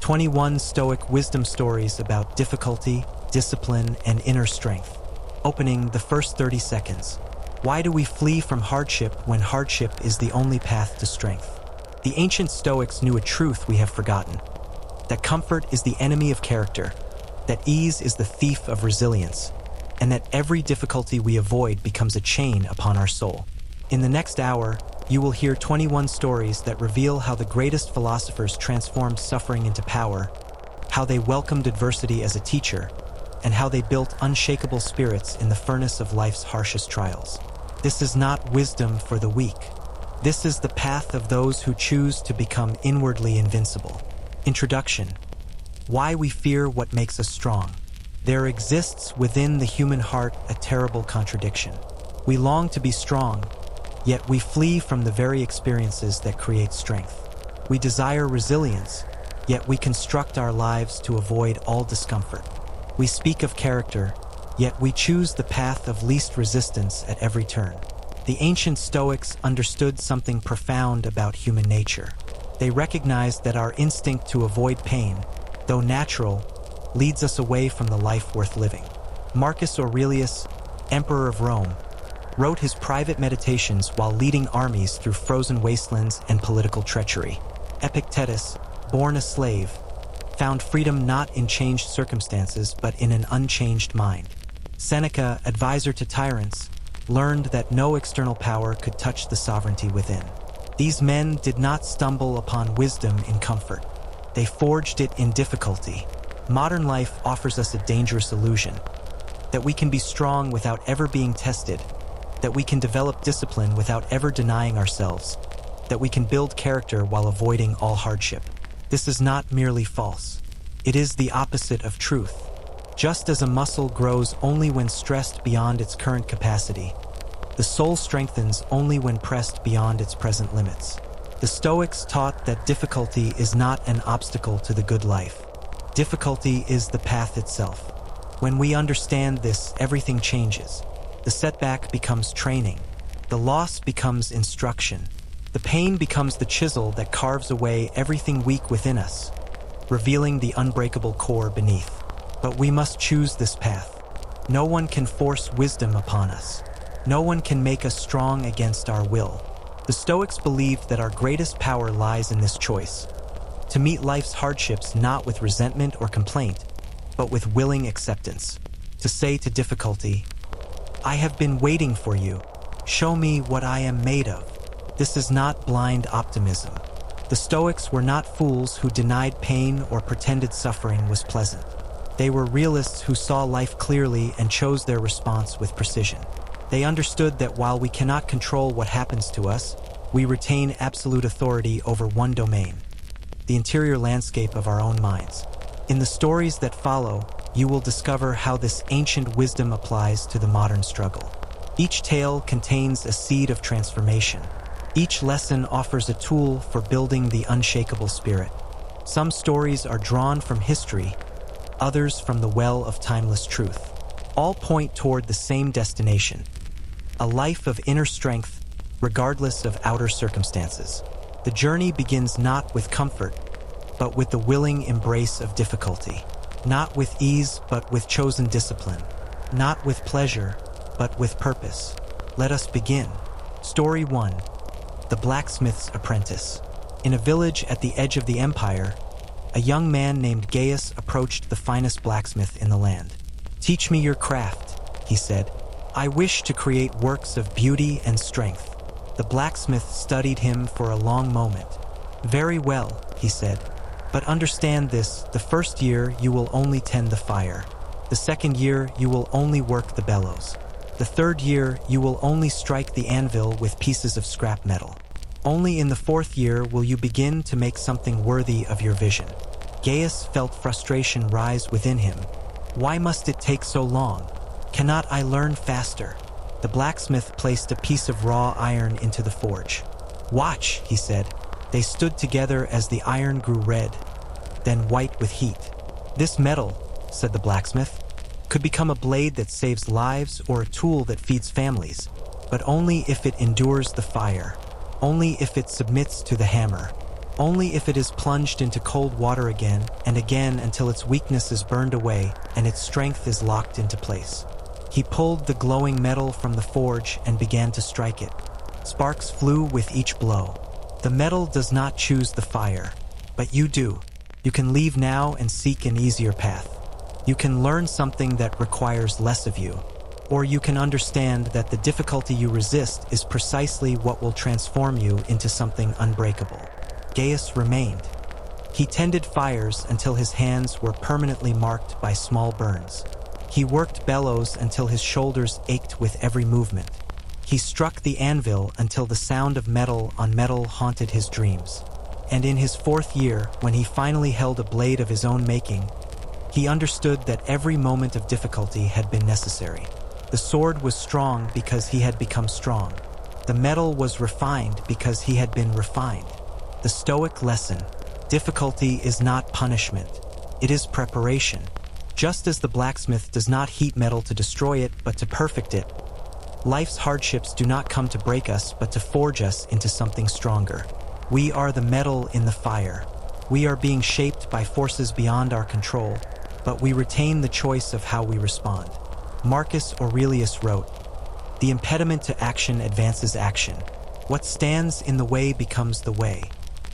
21 Stoic wisdom stories about difficulty, discipline, and inner strength. Opening the first 30 seconds. Why do we flee from hardship when hardship is the only path to strength? The ancient Stoics knew a truth we have forgotten: that comfort is the enemy of character, that ease is the thief of resilience, and that every difficulty we avoid becomes a chain upon our soul. In the next hour, you will hear 21 stories that reveal how the greatest philosophers transformed suffering into power, how they welcomed adversity as a teacher, and how they built unshakable spirits in the furnace of life's harshest trials. This is not wisdom for the weak. This is the path of those who choose to become inwardly invincible. Introduction. Why we fear what makes us strong. There exists within the human heart a terrible contradiction. We long to be strong, yet we flee from the very experiences that create strength. We desire resilience, yet we construct our lives to avoid all discomfort. We speak of character, yet we choose the path of least resistance at every turn. The ancient Stoics understood something profound about human nature. They recognized that our instinct to avoid pain, though natural, leads us away from the life worth living. Marcus Aurelius, Emperor of Rome, wrote his private meditations while leading armies through frozen wastelands and political treachery. Epictetus, born a slave, found freedom not in changed circumstances but in an unchanged mind. Seneca, advisor to tyrants, learned that no external power could touch the sovereignty within. These men did not stumble upon wisdom in comfort. They forged it in difficulty. Modern life offers us a dangerous illusion: that we can be strong without ever being tested, that we can develop discipline without ever denying ourselves, that we can build character while avoiding all hardship. This is not merely false. It is the opposite of truth. Just as a muscle grows only when stressed beyond its current capacity, the soul strengthens only when pressed beyond its present limits. The Stoics taught that difficulty is not an obstacle to the good life. Difficulty is the path itself. When we understand this, everything changes. The setback becomes training. The loss becomes instruction. The pain becomes the chisel that carves away everything weak within us, revealing the unbreakable core beneath. But we must choose this path. No one can force wisdom upon us. No one can make us strong against our will. The Stoics believed that our greatest power lies in this choice: to meet life's hardships not with resentment or complaint, but with willing acceptance. To say to difficulty, "I have been waiting for you. Show me what I am made of." This is not blind optimism. The Stoics were not fools who denied pain or pretended suffering was pleasant. They were realists who saw life clearly and chose their response with precision. They understood that while we cannot control what happens to us, we retain absolute authority over one domain: the interior landscape of our own minds. In the stories that follow, you will discover how this ancient wisdom applies to the modern struggle. Each tale contains a seed of transformation. Each lesson offers a tool for building the unshakable spirit. Some stories are drawn from history, others from the well of timeless truth. All point toward the same destination: a life of inner strength, regardless of outer circumstances. The journey begins not with comfort, but with the willing embrace of difficulty. Not with ease, but with chosen discipline. Not with pleasure, but with purpose. Let us begin. Story 1. The Blacksmith's Apprentice. In a village at the edge of the empire, a young man named Gaius approached the finest blacksmith in the land. "Teach me your craft," he said. "I wish to create works of beauty and strength." The blacksmith studied him for a long moment. "Very well," he said. "But understand this: the first year you will only tend the fire. The second year you will only work the bellows. The third year you will only strike the anvil with pieces of scrap metal. Only in the fourth year will you begin to make something worthy of your vision." Gaius felt frustration rise within him. Why must it take so long? Cannot I learn faster? The blacksmith placed a piece of raw iron into the forge. "Watch," he said. They stood together as the iron grew red, then white with heat. "This metal," said the blacksmith, "could become a blade that saves lives or a tool that feeds families, but only if it endures the fire, only if it submits to the hammer." only if it is plunged into cold water again and again until its weakness is burned away and its strength is locked into place. He pulled the glowing metal from the forge and began to strike it. Sparks flew with each blow. The metal does not choose the fire, but you do. You can leave now and seek an easier path. You can learn something that requires less of you, or you can understand that the difficulty you resist is precisely what will transform you into something unbreakable. Gaius remained. He tended fires until his hands were permanently marked by small burns. He worked bellows until his shoulders ached with every movement. He struck the anvil until the sound of metal on metal haunted his dreams. And in his 4th year, when he finally held a blade of his own making, he understood that every moment of difficulty had been necessary. The sword was strong because he had become strong. The metal was refined because he had been refined. The Stoic lesson: difficulty is not punishment, it is preparation. Just as the blacksmith does not heat metal to destroy it, but to perfect it, life's hardships do not come to break us, but to forge us into something stronger. We are the metal in the fire. We are being shaped by forces beyond our control, but we retain the choice of how we respond. Marcus Aurelius wrote, "The impediment to action advances action. What stands in the way becomes the way."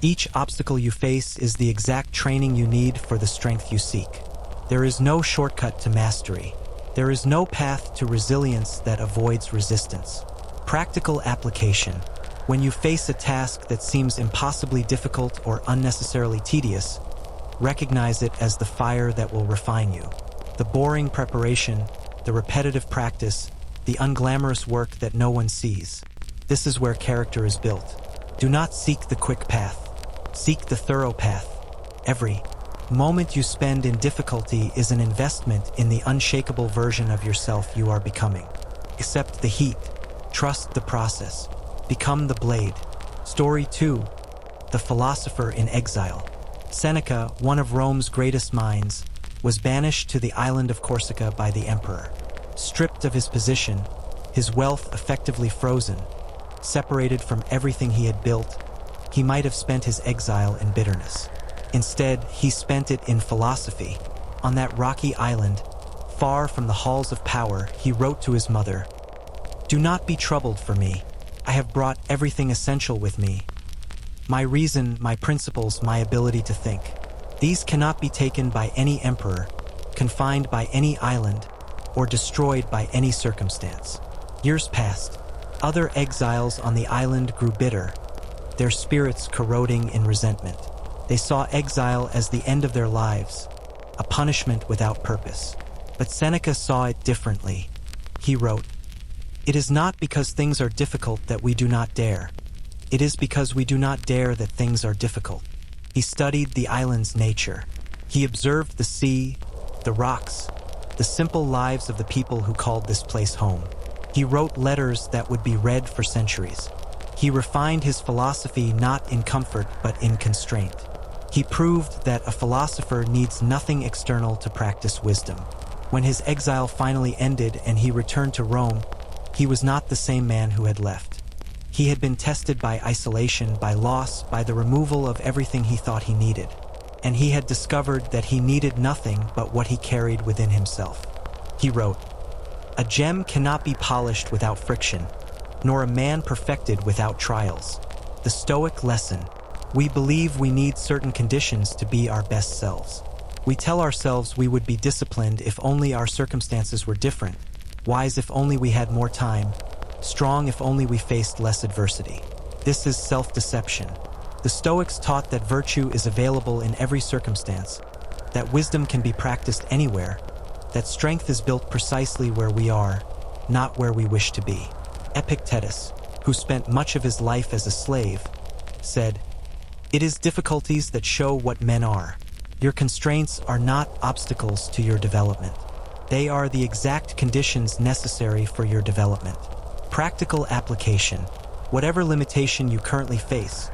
Each obstacle you face is the exact training you need for the strength you seek. There is no shortcut to mastery. There is no path to resilience that avoids resistance. Practical application. When you face a task that seems impossibly difficult or unnecessarily tedious, recognize it as the fire that will refine you. The boring preparation, the repetitive practice, the unglamorous work that no one sees. This is where character is built. Do not seek the quick path. Seek the thorough path. Every moment you spend in difficulty is an investment in the unshakable version of yourself you are becoming. Accept the heat. Trust the process. Become the blade. Story 2. The Philosopher in Exile. Seneca, one of Rome's greatest minds, was banished to the island of Corsica by the emperor. Stripped of his position, his wealth effectively frozen, separated from everything he had built, he might have spent his exile in bitterness. Instead, he spent it in philosophy. On that rocky island, far from the halls of power, he wrote to his mother, "Do not be troubled for me. I have brought everything essential with me. My reason, my principles, my ability to think. These cannot be taken by any emperor, confined by any island, or destroyed by any circumstance." Years passed. Other exiles on the island grew bitter, their spirits corroding in resentment. They saw exile as the end of their lives, a punishment without purpose. But Seneca saw it differently. He wrote, "It is not because things are difficult that we do not dare. It is because we do not dare that things are difficult." He studied the island's nature. He observed the sea, the rocks, the simple lives of the people who called this place home. He wrote letters that would be read for centuries. He refined his philosophy not in comfort but in constraint. He proved that a philosopher needs nothing external to practice wisdom. When his exile finally ended and he returned to Rome, he was not the same man who had left. He had been tested by isolation, by loss, by the removal of everything he thought he needed. And he had discovered that he needed nothing but what he carried within himself. He wrote, "A gem cannot be polished without friction, nor a man perfected without trials." The Stoic lesson. We believe we need certain conditions to be our best selves. We tell ourselves we would be disciplined if only our circumstances were different, wise if only we had more time, strong if only we faced less adversity. This is self-deception. The Stoics taught that virtue is available in every circumstance, that wisdom can be practiced anywhere, that strength is built precisely where we are, not where we wish to be. Epictetus, who spent much of his life as a slave, said, "It is difficulties that show what men are. Your constraints are not obstacles to your development. They are the exact conditions necessary for your development." Practical application. Whatever limitation you currently face,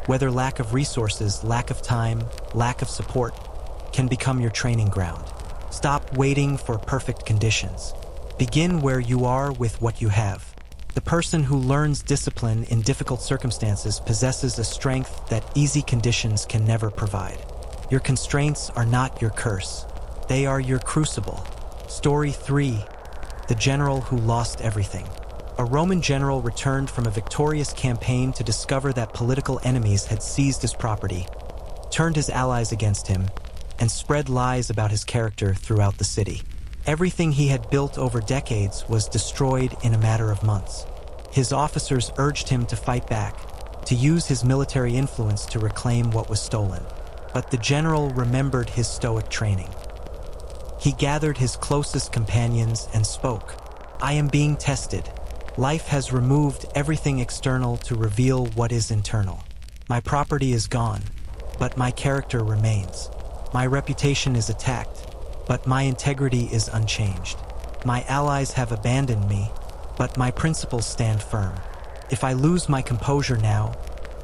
whether lack of resources, lack of time, lack of support, can become your training ground. Stop waiting for perfect conditions. Begin where you are with what you have. The person who learns discipline in difficult circumstances possesses a strength that easy conditions can never provide. Your constraints are not your curse. They are your crucible. Story 3. The general who lost everything. A Roman general returned from a victorious campaign to discover that political enemies had seized his property, turned his allies against him, and spread lies about his character throughout the city. Everything he had built over decades was destroyed in a matter of months. His officers urged him to fight back, to use his military influence to reclaim what was stolen. But the general remembered his Stoic training. He gathered his closest companions and spoke. "I am being tested. Life has removed everything external to reveal what is internal. My property is gone, but my character remains. My reputation is attacked, but my integrity is unchanged. My allies have abandoned me, but my principles stand firm. If I lose my composure now,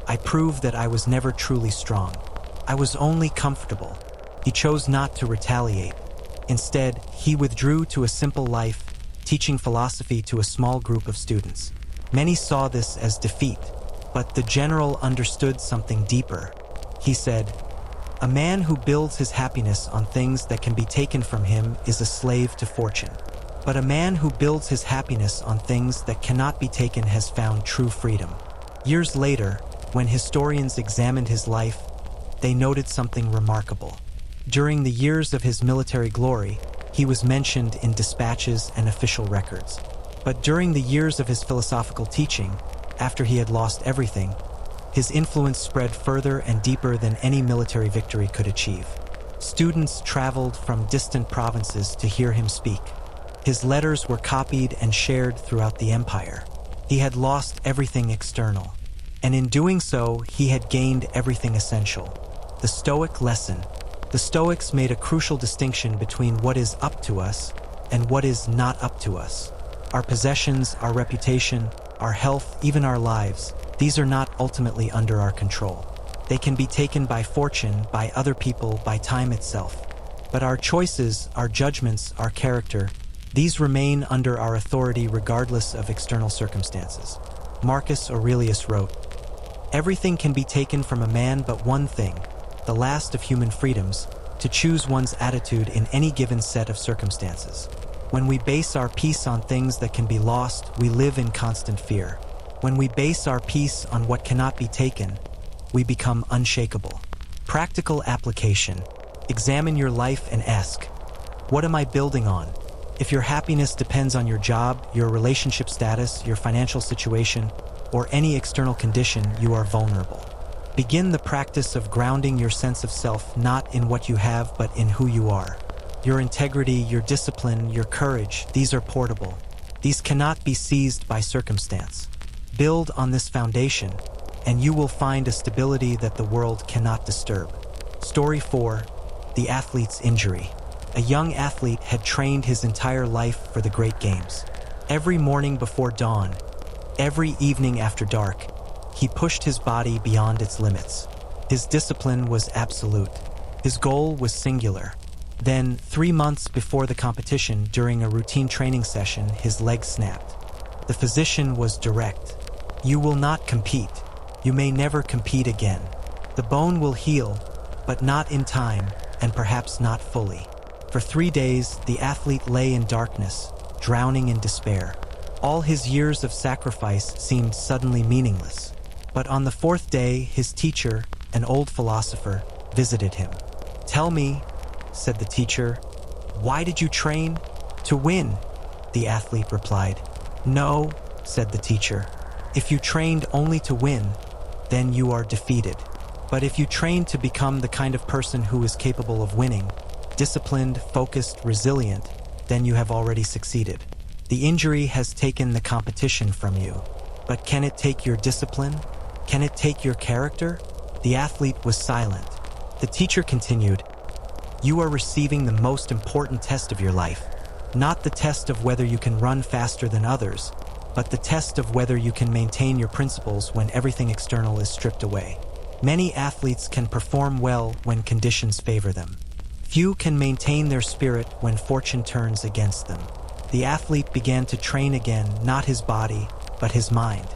I prove that I was never truly strong. I was only comfortable." He chose not to retaliate. Instead, he withdrew to a simple life, teaching philosophy to a small group of students. Many saw this as defeat, but the general understood something deeper. He said, "A man who builds his happiness on things that can be taken from him is a slave to fortune. But a man who builds his happiness on things that cannot be taken has found true freedom." Years later, when historians examined his life, they noted something remarkable. During the years of his military glory, he was mentioned in dispatches and official records. But during the years of his philosophical teaching, after he had lost everything, his influence spread further and deeper than any military victory could achieve. Students traveled from distant provinces to hear him speak. His letters were copied and shared throughout the empire. He had lost everything external, and in doing so, he had gained everything essential. The Stoic lesson. The Stoics made a crucial distinction between what is up to us and what is not up to us. Our possessions, our reputation, our health, even our lives, these are not ultimately under our control. They can be taken by fortune, by other people, by time itself. But our choices, our judgments, our character, these remain under our authority regardless of external circumstances. Marcus Aurelius wrote, "Everything can be taken from a man but one thing, the last of human freedoms, to choose one's attitude in any given set of circumstances. When we base our peace on things that can be lost, we live in constant fear. When we base our peace on what cannot be taken, we become unshakable." Practical application. Examine your life and ask, what am I building on? If your happiness depends on your job, your relationship status, your financial situation, or any external condition, you are vulnerable. Begin the practice of grounding your sense of self not in what you have but in who you are. Your integrity, your discipline, your courage, these are portable. These cannot be seized by circumstance. Build on this foundation, and you will find a stability that the world cannot disturb. Story 4. The athlete's injury. A young athlete had trained his entire life for the great games. Every morning before dawn, every evening after dark, he pushed his body beyond its limits. His discipline was absolute. His goal was singular. Then, 3 months before the competition, during a routine training session, his leg snapped. The physician was direct. "You will not compete. You may never compete again. The bone will heal, but not in time, and perhaps not fully." For 3 days, the athlete lay in darkness, drowning in despair. All his years of sacrifice seemed suddenly meaningless. But on the 4th day, his teacher, an old philosopher, visited him. "Tell me," said the teacher, "why did you train?" "To win," the athlete replied. "No," said the teacher. "If you trained only to win, then you are defeated. But if you train to become the kind of person who is capable of winning, disciplined, focused, resilient, then you have already succeeded. The injury has taken the competition from you. But can it take your discipline? Can it take your character?" The athlete was silent. The teacher continued, "You are receiving the most important test of your life. Not the test of whether you can run faster than others, but the test of whether you can maintain your principles when everything external is stripped away. Many athletes can perform well when conditions favor them. Few can maintain their spirit when fortune turns against them." The athlete began to train again, not his body, but his mind.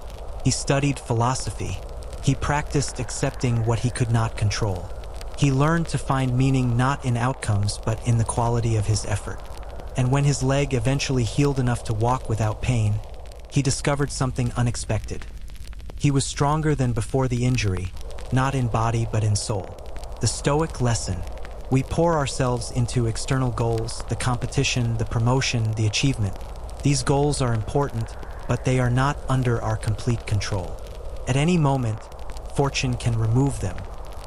He studied philosophy. He practiced accepting what he could not control. He learned to find meaning not in outcomes but in the quality of his effort. And when his leg eventually healed enough to walk without pain, he discovered something unexpected. He was stronger than before the injury, not in body but in soul. The Stoic lesson. We pour ourselves into external goals, the competition, the promotion, the achievement. These goals are important, but they are not under our complete control. At any moment, fortune can remove them.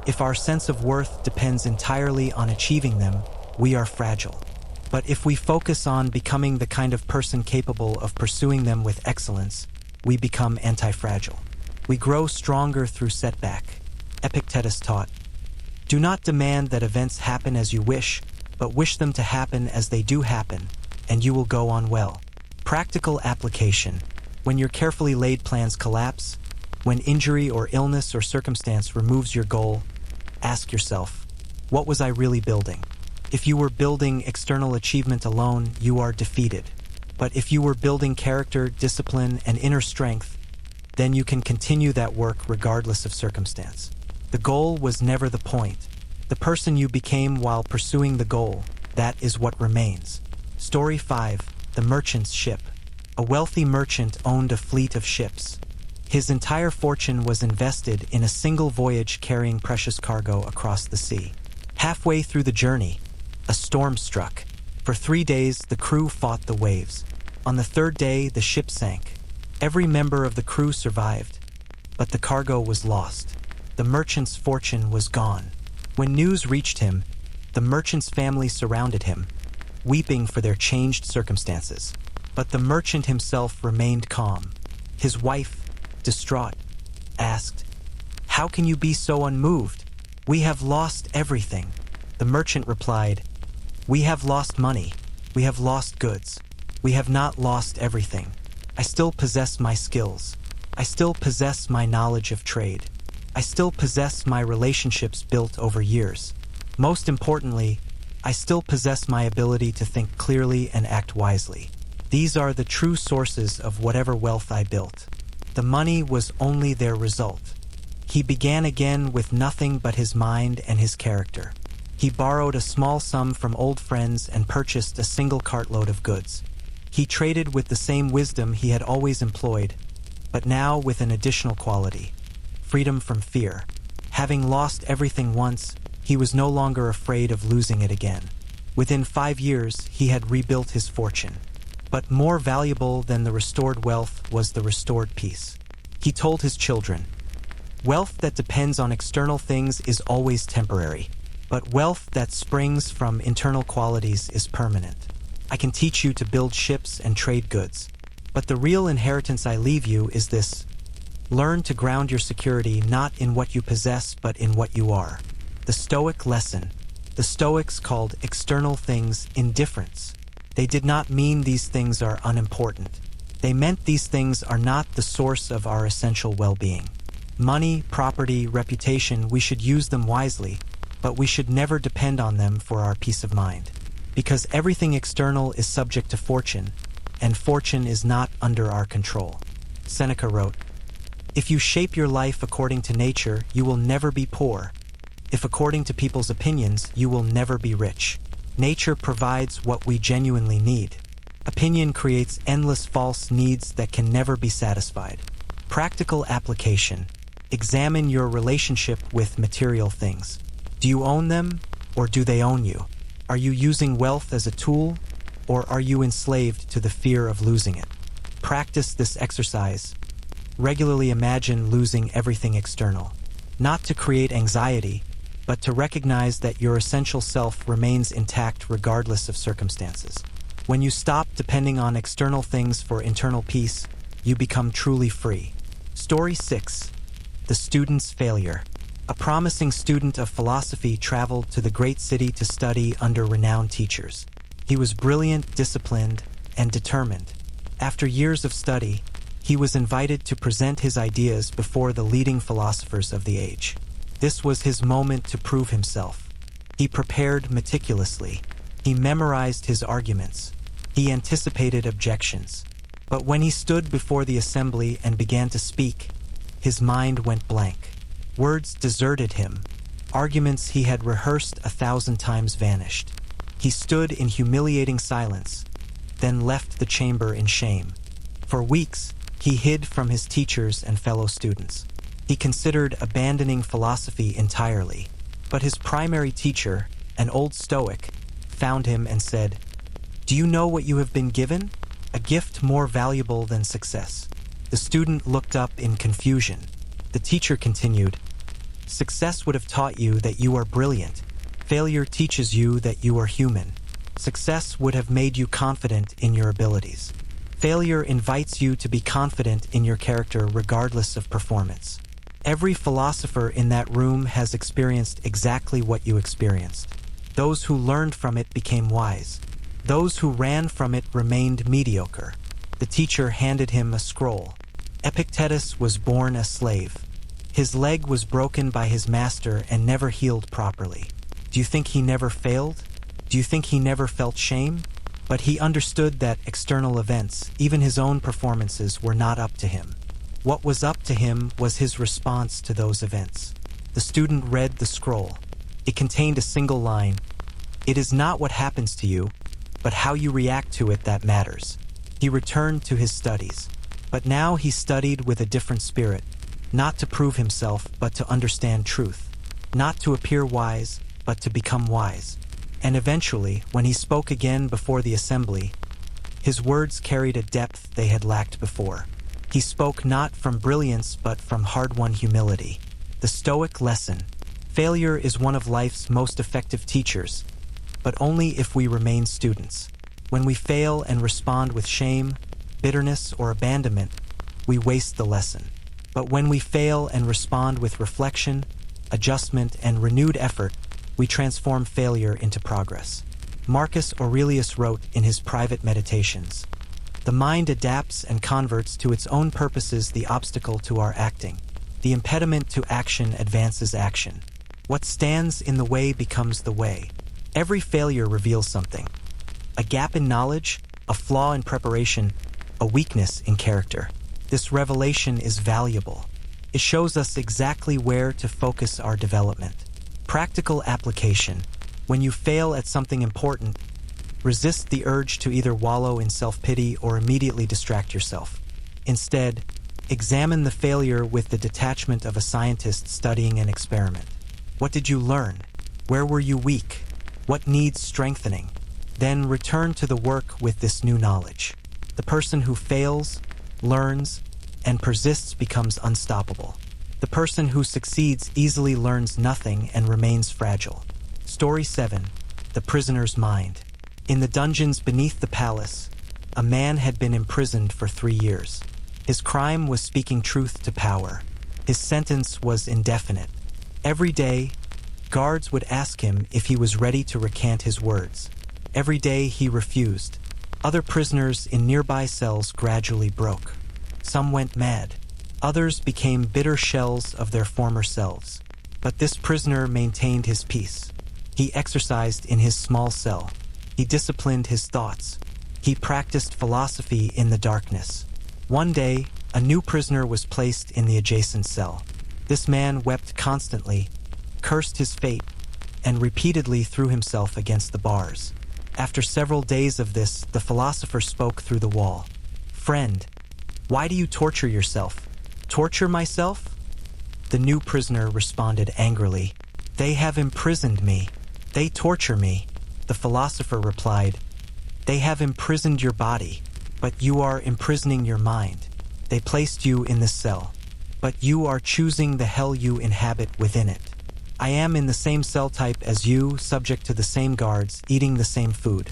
If our sense of worth depends entirely on achieving them, we are fragile. But if we focus on becoming the kind of person capable of pursuing them with excellence, we become anti-fragile. We grow stronger through setback. Epictetus taught, "Do not demand that events happen as you wish, but wish them to happen as they do happen, and you will go on well." Practical application. When your carefully laid plans collapse, when injury or illness or circumstance removes your goal, ask yourself, what was I really building? If you were building external achievement alone, you are defeated. But if you were building character, discipline, and inner strength, then you can continue that work regardless of circumstance. The goal was never the point. The person you became while pursuing the goal, that is what remains. Story 5. The Merchant's Ship. A wealthy merchant owned a fleet of ships. His entire fortune was invested in a single voyage carrying precious cargo across the sea. Halfway through the journey, a storm struck. For 3 days, the crew fought the waves. On the third day, the ship sank. Every member of the crew survived, but the cargo was lost. The merchant's fortune was gone. When news reached him, the merchant's family surrounded him, weeping for their changed circumstances. But the merchant himself remained calm. His wife, distraught, asked, "How can you be so unmoved? We have lost everything." The merchant replied, "We have lost money. We have lost goods. We have not lost everything. I still possess my skills. I still possess my knowledge of trade. I still possess my relationships built over years. Most importantly, I still possess my ability to think clearly and act wisely. These are the true sources of whatever wealth I built." The money was only their result. He began again with nothing but his mind and his character. He borrowed a small sum from old friends and purchased a single cartload of goods. He traded with the same wisdom he had always employed, but now with an additional quality: freedom from fear. Having lost everything once, he was no longer afraid of losing it again. Within 5 years, he had rebuilt his fortune. But more valuable than the restored wealth was the restored peace. He told his children, "Wealth that depends on external things is always temporary, but wealth that springs from internal qualities is permanent. I can teach you to build ships and trade goods, but the real inheritance I leave you is this: learn to ground your security not in what you possess but in what you are." The Stoic lesson. The Stoics called external things indifference. They did not mean these things are unimportant. They meant these things are not the source of our essential well-being. Money, property, reputation, we should use them wisely, but we should never depend on them for our peace of mind. Because everything external is subject to fortune, and fortune is not under our control. Seneca wrote, "If you shape your life according to nature, you will never be poor. If according to people's opinions, you will never be rich. Nature provides what we genuinely need. Opinion creates endless false needs that can never be satisfied." Practical application. Examine your relationship with material things. Do you own them, or do they own you? Are you using wealth as a tool, or are you enslaved to the fear of losing it? Practice this exercise. Regularly imagine losing everything external. Not to create anxiety, but to recognize that your essential self remains intact regardless of circumstances. When you stop depending on external things for internal peace, you become truly free. Story 6. The Student's Failure. A promising student of philosophy traveled to the great city to study under renowned teachers. He was brilliant, disciplined, and determined. After years of study, he was invited to present his ideas before the leading philosophers of the age. This was his moment to prove himself. He prepared meticulously. He memorized his arguments. He anticipated objections. But when he stood before the assembly and began to speak, his mind went blank. Words deserted him. Arguments he had rehearsed 1,000 times vanished. He stood in humiliating silence, then left the chamber in shame. For weeks, he hid from his teachers and fellow students. He considered abandoning philosophy entirely, but his primary teacher, an old Stoic, found him and said, "Do you know what you have been given? A gift more valuable than success." The student looked up in confusion. The teacher continued, "Success would have taught you that you are brilliant. Failure teaches you that you are human. Success would have made you confident in your abilities. Failure invites you to be confident in your character regardless of performance." Every philosopher in that room has experienced exactly what you experienced. Those who learned from it became wise. Those who ran from it remained mediocre. The teacher handed him a scroll. Epictetus was born a slave. His leg was broken by his master and never healed properly. Do you think he never failed? Do you think he never felt shame? But he understood that external events, even his own performances, were not up to him. What was up to him was his response to those events. The student read the scroll. It contained a single line: "It is not what happens to you, but how you react to it that matters." He returned to his studies. But now he studied with a different spirit, not to prove himself, but to understand truth, not to appear wise, but to become wise. And eventually, when he spoke again before the assembly, his words carried a depth they had lacked before. He spoke not from brilliance, but from hard-won humility. The Stoic lesson: failure is one of life's most effective teachers, but only if we remain students. When we fail and respond with shame, bitterness, or abandonment, we waste the lesson. But when we fail and respond with reflection, adjustment, and renewed effort, we transform failure into progress. Marcus Aurelius wrote in his private meditations, "The mind adapts and converts to its own purposes the obstacle to our acting. The impediment to action advances action. What stands in the way becomes the way." Every failure reveals something: a gap in knowledge, a flaw in preparation, a weakness in character. This revelation is valuable. It shows us exactly where to focus our development. Practical application: when you fail at something important, resist the urge to either wallow in self-pity or immediately distract yourself. Instead, examine the failure with the detachment of a scientist studying an experiment. What did you learn? Where were you weak? What needs strengthening? Then return to the work with this new knowledge. The person who fails, learns, and persists becomes unstoppable. The person who succeeds easily learns nothing and remains fragile. Story 7. The Prisoner's Mind. In the dungeons beneath the palace, a man had been imprisoned for 3 years. His crime was speaking truth to power. His sentence was indefinite. Every day, guards would ask him if he was ready to recant his words. Every day he refused. Other prisoners in nearby cells gradually broke. Some went mad. Others became bitter shells of their former selves. But this prisoner maintained his peace. He exercised in his small cell. He disciplined his thoughts. He practiced philosophy in the darkness. One day, a new prisoner was placed in the adjacent cell. This man wept constantly, cursed his fate, and repeatedly threw himself against the bars. After several days of this, the philosopher spoke through the wall. "Friend, why do you torture yourself?" "Torture myself?" The new prisoner responded angrily. "They have imprisoned me. They torture me." The philosopher replied, "They have imprisoned your body, but you are imprisoning your mind. They placed you in this cell, but you are choosing the hell you inhabit within it. I am in the same cell type as you, subject to the same guards, eating the same food.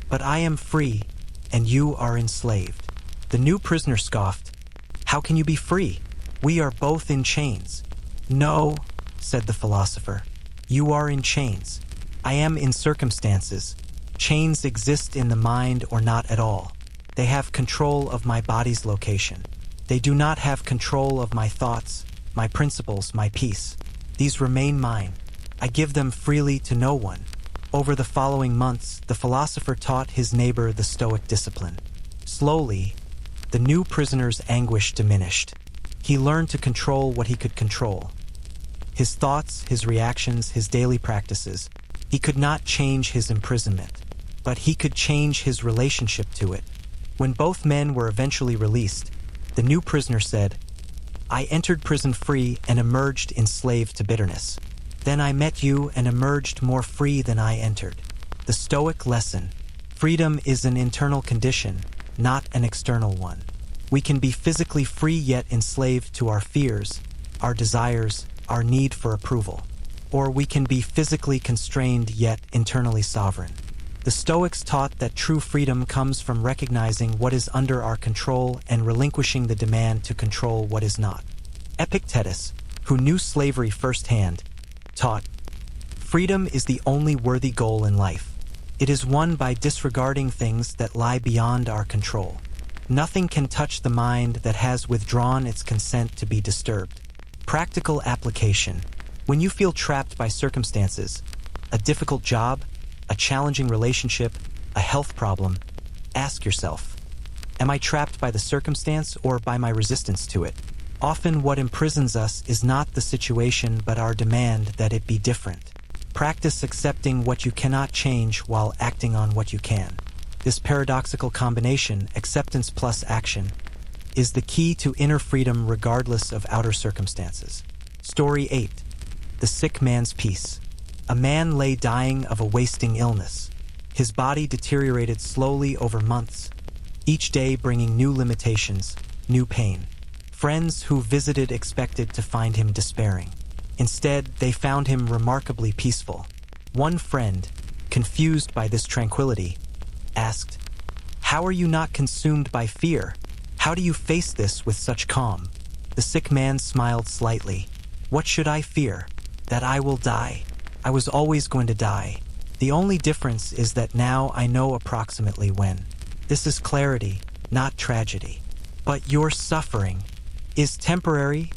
But I am free, and you are enslaved." The new prisoner scoffed, "How can you be free? We are both in chains." "No," said the philosopher, "you are in chains. I am in circumstances. Chains exist in the mind or not at all. They have control of my body's location. They do not have control of my thoughts, my principles, my peace. These remain mine. I give them freely to no one." Over the following months, the philosopher taught his neighbor the Stoic discipline. Slowly, the new prisoner's anguish diminished. He learned to control what he could control. His thoughts, his reactions, his daily practices. He could not change his imprisonment, but he could change his relationship to it. When both men were eventually released, the new prisoner said, "I entered prison free and emerged enslaved to bitterness. Then I met you and emerged more free than I entered." The Stoic lesson: freedom is an internal condition, not an external one. We can be physically free yet enslaved to our fears, our desires, our need for approval. Or we can be physically constrained yet internally sovereign. The Stoics taught that true freedom comes from recognizing what is under our control and relinquishing the demand to control what is not. Epictetus, who knew slavery firsthand, taught, "Freedom is the only worthy goal in life. It is won by disregarding things that lie beyond our control. Nothing can touch the mind that has withdrawn its consent to be disturbed." Practical application: when you feel trapped by circumstances, a difficult job, a challenging relationship, a health problem, ask yourself, am I trapped by the circumstance or by my resistance to it? Often what imprisons us is not the situation but our demand that it be different. Practice accepting what you cannot change while acting on what you can. This paradoxical combination, acceptance plus action, is the key to inner freedom regardless of outer circumstances. Story 8. The Sick Man's Peace. A man lay dying of a wasting illness. His body deteriorated slowly over months, each day bringing new limitations, new pain. Friends who visited expected to find him despairing. Instead, they found him remarkably peaceful. One friend, confused by this tranquility, asked, "How are you not consumed by fear? How do you face this with such calm?" The sick man smiled slightly. "What should I fear? That I will die. I was always going to die. The only difference is that now I know approximately when. This is clarity, not tragedy." "But your suffering is temporary,"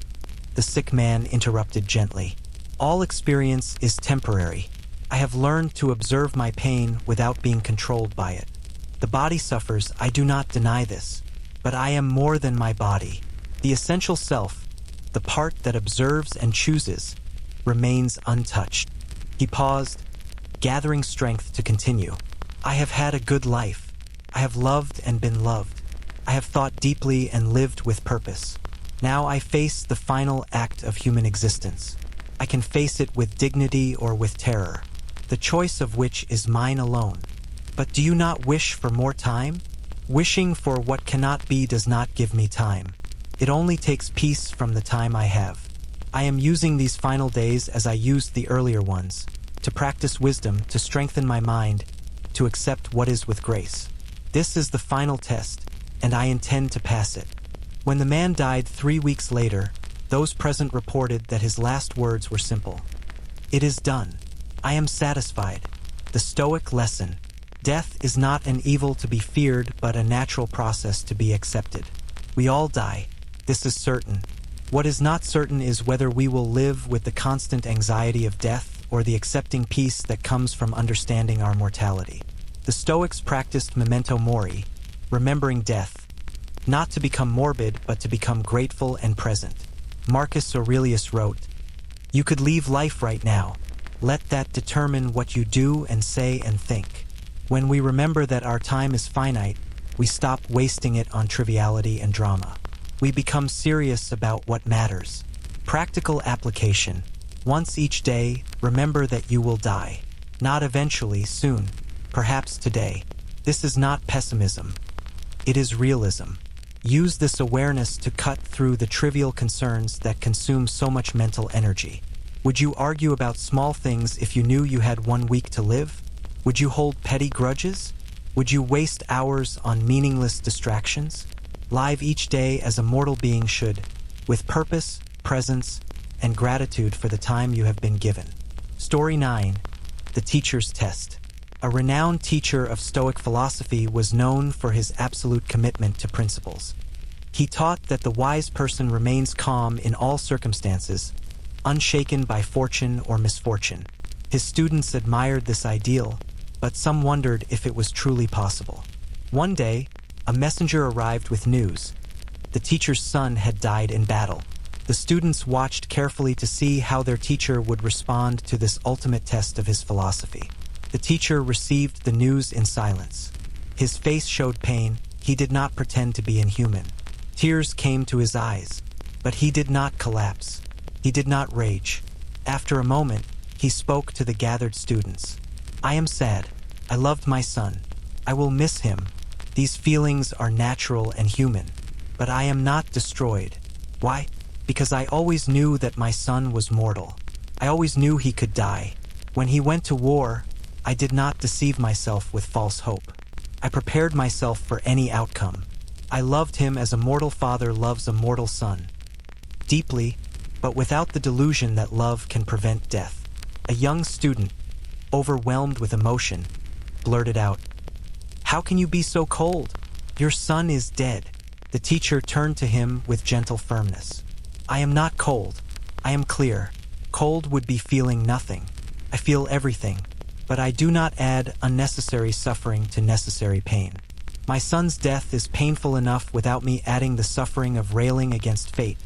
the sick man interrupted gently. "All experience is temporary. I have learned to observe my pain without being controlled by it. The body suffers, I do not deny this, but I am more than my body. The essential self, the part that observes and chooses, remains untouched." He paused, gathering strength to continue. "I have had a good life. I have loved and been loved. I have thought deeply and lived with purpose. Now I face the final act of human existence. I can face it with dignity or with terror, the choice of which is mine alone. But do you not wish for more time? Wishing for what cannot be does not give me time. It only takes peace from the time I have. I am using these final days as I used the earlier ones, to practice wisdom, to strengthen my mind, to accept what is with grace. This is the final test, and I intend to pass it." When the man died 3 weeks later, those present reported that his last words were simple. "It is done. I am satisfied." The Stoic lesson: death is not an evil to be feared, but a natural process to be accepted. We all die. This is certain. What is not certain is whether we will live with the constant anxiety of death or the accepting peace that comes from understanding our mortality. The Stoics practiced memento mori, remembering death, not to become morbid, but to become grateful and present. Marcus Aurelius wrote, "You could leave life right now. Let that determine what you do and say and think." When we remember that our time is finite, we stop wasting it on triviality and drama. We become serious about what matters. Practical application: once each day, remember that you will die. Not eventually, soon, perhaps today. This is not pessimism. It is realism. Use this awareness to cut through the trivial concerns that consume so much mental energy. Would you argue about small things if you knew you had 1 week to live? Would you hold petty grudges? Would you waste hours on meaningless distractions? Live each day as a mortal being should, with purpose, presence, and gratitude for the time you have been given. Story 9. The Teacher's Test. A renowned teacher of Stoic philosophy was known for his absolute commitment to principles. He taught that the wise person remains calm in all circumstances, unshaken by fortune or misfortune. His students admired this ideal, but some wondered if it was truly possible. One day, A messenger arrived with news. The teacher's son had died in battle. The students watched carefully to see how their teacher would respond to this ultimate test of his philosophy. The teacher received the news in silence. His face showed pain. He did not pretend to be inhuman. Tears came to his eyes, but he did not collapse. He did not rage. After a moment, he spoke to the gathered students. "I am sad. I loved my son. I will miss him. These feelings are natural and human, but I am not destroyed. Why? Because I always knew that my son was mortal. I always knew he could die. When he went to war, I did not deceive myself with false hope. I prepared myself for any outcome. I loved him as a mortal father loves a mortal son. Deeply, but without the delusion that love can prevent death." A young student, overwhelmed with emotion, blurted out, "How can you be so cold? Your son is dead." The teacher turned to him with gentle firmness. "I am not cold. I am clear. Cold would be feeling nothing. I feel everything, but I do not add unnecessary suffering to necessary pain. My son's death is painful enough without me adding the suffering of railing against fate,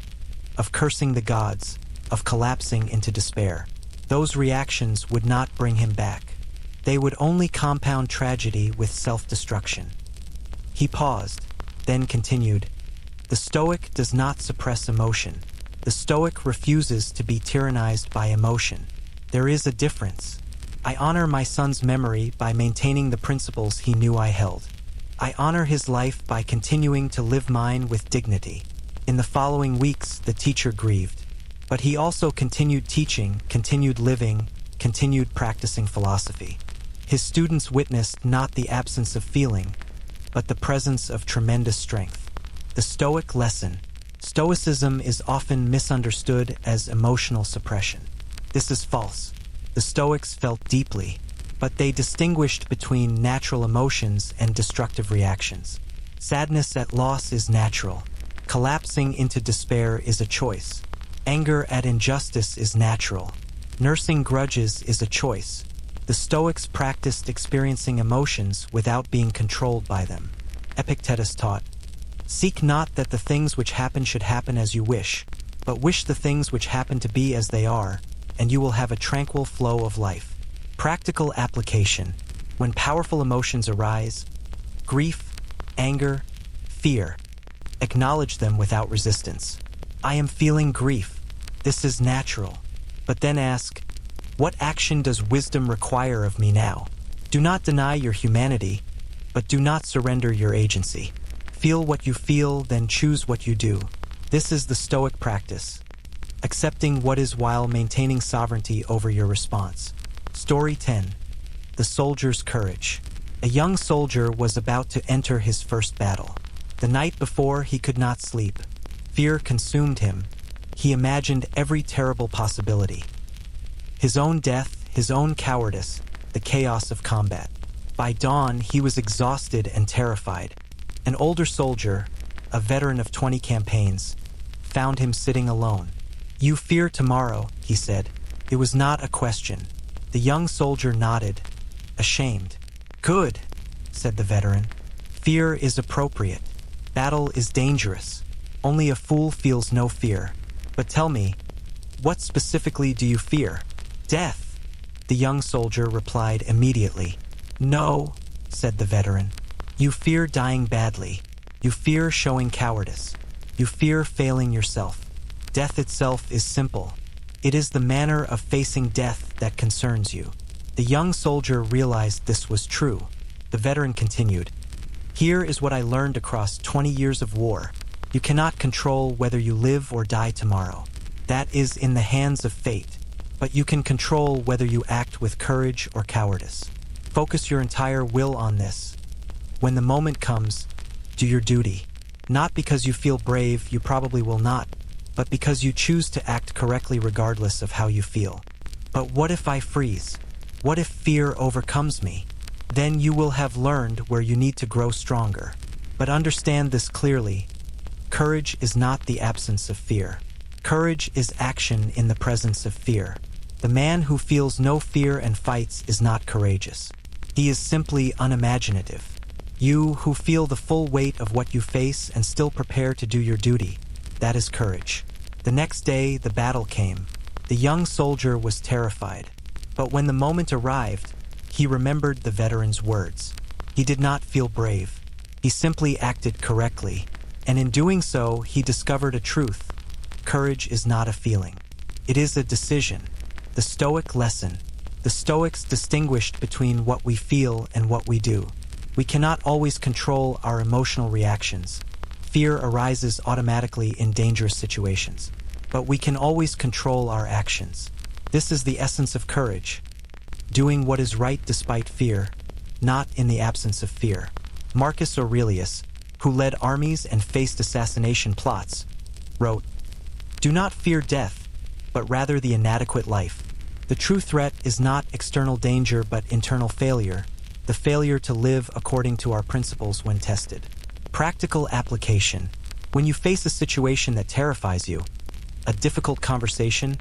of cursing the gods, of collapsing into despair. Those reactions would not bring him back. They would only compound tragedy with self-destruction." He paused, then continued, "The Stoic does not suppress emotion. The Stoic refuses to be tyrannized by emotion. There is a difference. I honor my son's memory by maintaining the principles he knew I held. I honor his life by continuing to live mine with dignity." In the following weeks, the teacher grieved. But he also continued teaching, continued living, continued practicing philosophy. His students witnessed not the absence of feeling, but the presence of tremendous strength. The Stoic lesson. Stoicism is often misunderstood as emotional suppression. This is false. The Stoics felt deeply, but they distinguished between natural emotions and destructive reactions. Sadness at loss is natural. Collapsing into despair is a choice. Anger at injustice is natural. Nursing grudges is a choice. The Stoics practiced experiencing emotions without being controlled by them. Epictetus taught, "Seek not that the things which happen should happen as you wish, but wish the things which happen to be as they are, and you will have a tranquil flow of life." Practical application. When powerful emotions arise, grief, anger, fear, acknowledge them without resistance. "I am feeling grief. This is natural." But then ask, "What action does wisdom require of me now?" Do not deny your humanity, but do not surrender your agency. Feel what you feel, then choose what you do. This is the Stoic practice. Accepting what is while maintaining sovereignty over your response. Story 10. The Soldier's Courage. A young soldier was about to enter his first battle. The night before, he could not sleep. Fear consumed him. He imagined every terrible possibility. His own death, his own cowardice, the chaos of combat. By dawn, he was exhausted and terrified. An older soldier, a veteran of 20 campaigns, found him sitting alone. "You fear tomorrow," he said. It was not a question. The young soldier nodded, ashamed. "Good," said the veteran. "Fear is appropriate. Battle is dangerous. Only a fool feels no fear. But tell me, what specifically do you fear?" "Death," the young soldier replied immediately. "No," said the veteran. "You fear dying badly. You fear showing cowardice. You fear failing yourself. Death itself is simple. It is the manner of facing death that concerns you." The young soldier realized this was true. The veteran continued, "Here is what I learned across 20 years of war. You cannot control whether you live or die tomorrow. That is in the hands of fate. But you can control whether you act with courage or cowardice. Focus your entire will on this. When the moment comes, do your duty. Not because you feel brave, you probably will not, but because you choose to act correctly regardless of how you feel. But what if I freeze? What if fear overcomes me? Then you will have learned where you need to grow stronger. But understand this clearly. Courage is not the absence of fear. Courage is action in the presence of fear. The man who feels no fear and fights is not courageous. He is simply unimaginative. You who feel the full weight of what you face and still prepare to do your duty. That is courage. The next day, the battle came. The young soldier was terrified. But when the moment arrived, he remembered the veteran's words. He did not feel brave. He simply acted correctly. And in doing so, he discovered a truth. Courage is not a feeling. It is a decision. The Stoic lesson. The Stoics distinguished between what we feel and what we do. We cannot always control our emotional reactions. Fear arises automatically in dangerous situations. But we can always control our actions. This is the essence of courage. Doing what is right despite fear, not in the absence of fear. Marcus Aurelius, who led armies and faced assassination plots, wrote, "Do not fear death, but rather the inadequate life. The true threat is not external danger but internal failure, the failure to live according to our principles when tested." Practical application. When you face a situation that terrifies you, a difficult conversation,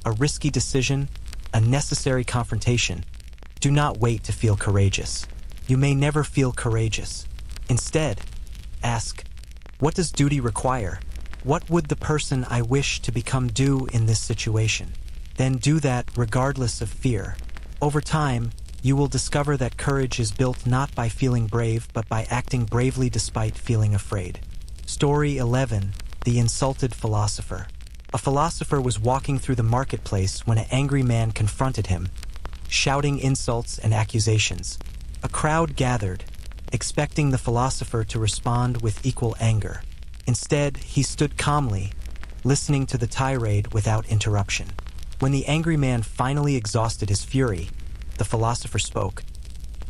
a risky decision, a necessary confrontation, do not wait to feel courageous. You may never feel courageous. Instead, ask, what does duty require? What would the person I wish to become do in this situation? Then do that regardless of fear. Over time, you will discover that courage is built not by feeling brave but by acting bravely despite feeling afraid. Story 11. The Insulted Philosopher. A philosopher was walking through the marketplace when an angry man confronted him, shouting insults and accusations. A crowd gathered, expecting the philosopher to respond with equal anger. Instead, he stood calmly, listening to the tirade without interruption. When the angry man finally exhausted his fury, the philosopher spoke.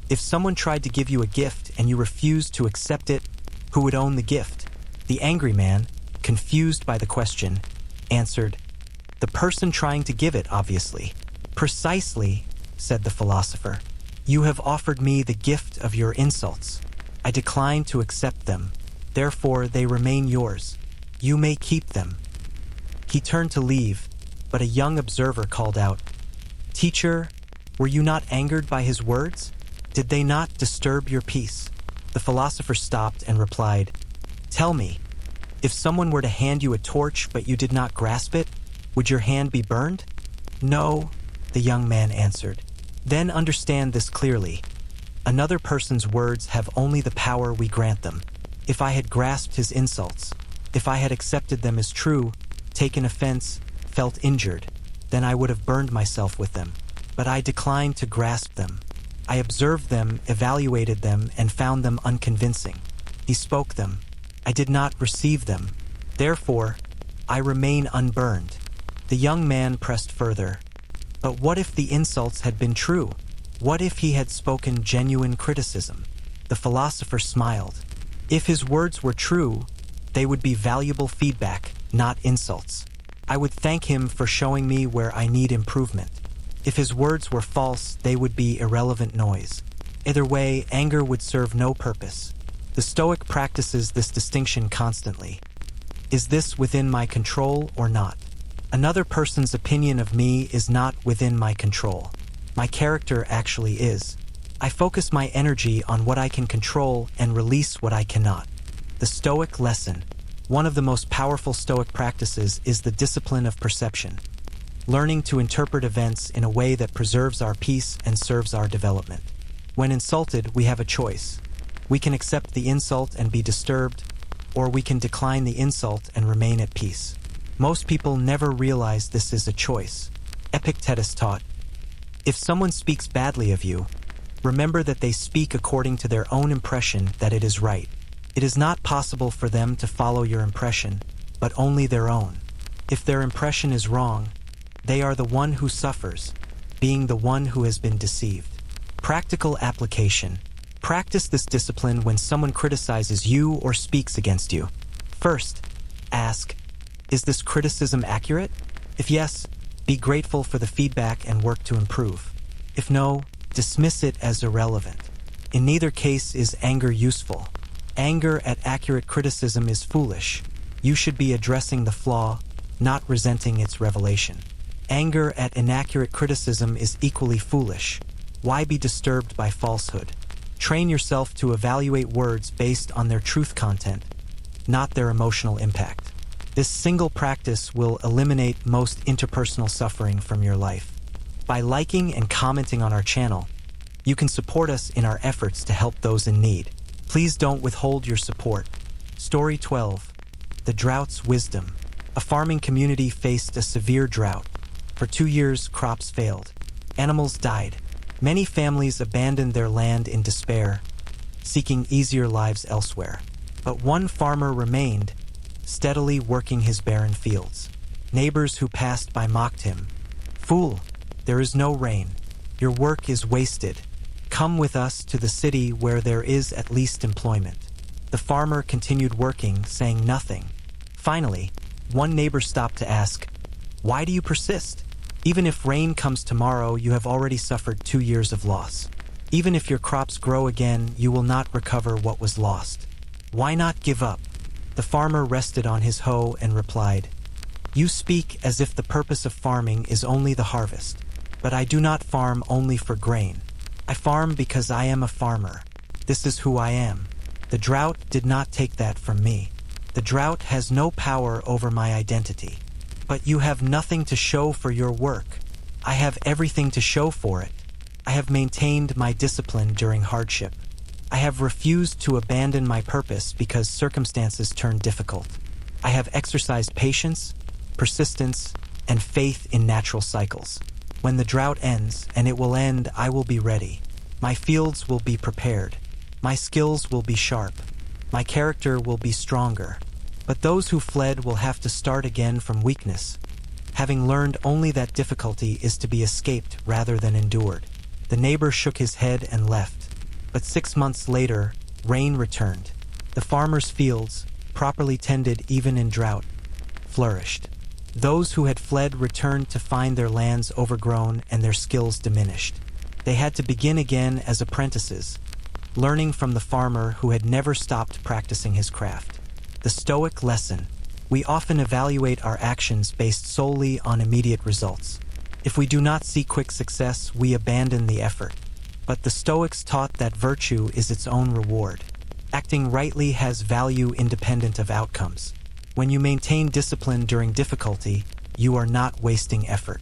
If someone tried to give you a gift and you refused to accept it, who would own the gift? The angry man, confused by the question, answered, "The person trying to give it, obviously." "Precisely," said the philosopher. "You have offered me the gift of your insults. I decline to accept them. Therefore, they remain yours. You may keep them." He turned to leave, but a young observer called out, "Teacher, were you not angered by his words? Did they not disturb your peace?" The philosopher stopped and replied, "Tell me, if someone were to hand you a torch but you did not grasp it, would your hand be burned?" "No," the young man answered. "Then understand this clearly. Another person's words have only the power we grant them. If I had grasped his insults, if I had accepted them as true, taken offense, felt injured, then I would have burned myself with them. But I declined to grasp them. I observed them, evaluated them, and found them unconvincing. He spoke them. I did not receive them. Therefore, I remain unburned." The young man pressed further. But what if the insults had been true? What if he had spoken genuine criticism? The philosopher smiled. If his words were true, they would be valuable feedback, not insults. I would thank him for showing me where I need improvement. If his words were false, they would be irrelevant noise. Either way, anger would serve no purpose. The Stoic practices this distinction constantly. Is this within my control or not? Another person's opinion of me is not within my control. My character actually is. I focus my energy on what I can control and release what I cannot. The Stoic lesson. One of the most powerful Stoic practices is the discipline of perception. Learning to interpret events in a way that preserves our peace and serves our development. When insulted, we have a choice. We can accept the insult and be disturbed, or we can decline the insult and remain at peace. Most people never realize this is a choice. Epictetus taught, if someone speaks badly of you, remember that they speak according to their own impression that it is right. It is not possible for them to follow your impression, but only their own. If their impression is wrong, they are the one who suffers, being the one who has been deceived. Practical application. Practice this discipline when someone criticizes you or speaks against you. First, ask, is this criticism accurate? If yes, be grateful for the feedback and work to improve. If no, dismiss it as irrelevant. In neither case is anger useful. Anger at accurate criticism is foolish. You should be addressing the flaw, not resenting its revelation. Anger at inaccurate criticism is equally foolish. Why be disturbed by falsehood? Train yourself to evaluate words based on their truth content, not their emotional impact. This single practice will eliminate most interpersonal suffering from your life. By liking and commenting on our channel, you can support us in our efforts to help those in need. Please don't withhold your support. Story 12. The Drought's Wisdom. A farming community faced a severe drought. For 2 years, crops failed. Animals died. Many families abandoned their land in despair, seeking easier lives elsewhere. But one farmer remained, steadily working his barren fields. Neighbors who passed by mocked him. "Fool, there is no rain. Your work is wasted. Come with us to the city where there is at least employment." The farmer continued working, saying nothing. Finally, one neighbor stopped to ask, "Why do you persist? Even if rain comes tomorrow, you have already suffered 2 years of loss. Even if your crops grow again, you will not recover what was lost. Why not give up?" The farmer rested on his hoe and replied, "You speak as if the purpose of farming is only the harvest. But I do not farm only for grain. I farm because I am a farmer. This is who I am. The drought did not take that from me. The drought has no power over my identity. But you have nothing to show for your work. I have everything to show for it. I have maintained my discipline during hardship. I have refused to abandon my purpose because circumstances turned difficult. I have exercised patience, persistence, and faith in natural cycles. When the drought ends, and it will end, I will be ready. My fields will be prepared. My skills will be sharp. My character will be stronger. But those who fled will have to start again from weakness, having learned only that difficulty is to be escaped rather than endured. The neighbor shook his head and left. But 6 months later, rain returned. The farmer's fields, properly tended even in drought, flourished. Those who had fled returned to find their lands overgrown and their skills diminished. They had to begin again as apprentices, learning from the farmer who had never stopped practicing his craft. The Stoic lesson: we often evaluate our actions based solely on immediate results. If we do not see quick success, we abandon the effort. But the Stoics taught that virtue is its own reward. Acting rightly has value independent of outcomes. When you maintain discipline during difficulty, you are not wasting effort.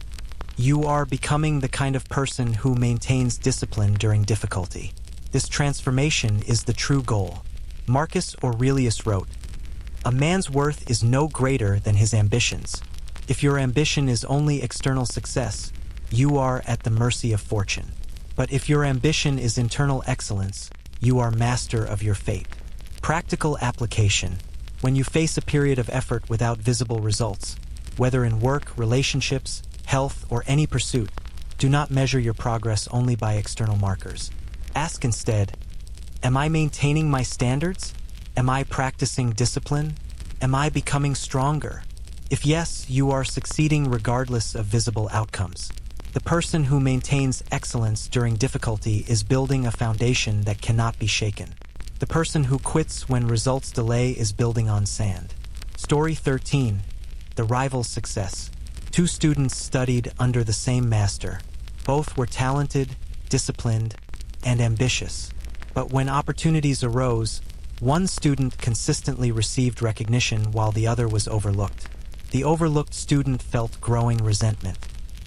You are becoming the kind of person who maintains discipline during difficulty. This transformation is the true goal. Marcus Aurelius wrote, "A man's worth is no greater than his ambitions. If your ambition is only external success, you are at the mercy of fortune. But if your ambition is internal excellence, you are master of your fate." Practical application: when you face a period of effort without visible results, whether in work, relationships, health, or any pursuit, do not measure your progress only by external markers. Ask instead, am I maintaining my standards? Am I practicing discipline? Am I becoming stronger? If yes, you are succeeding regardless of visible outcomes. The person who maintains excellence during difficulty is building a foundation that cannot be shaken. The person who quits when results delay is building on sand. Story 13. The Rival's Success. 2 students studied under the same master. Both were talented, disciplined, and ambitious. But when opportunities arose, one student consistently received recognition while the other was overlooked. The overlooked student felt growing resentment.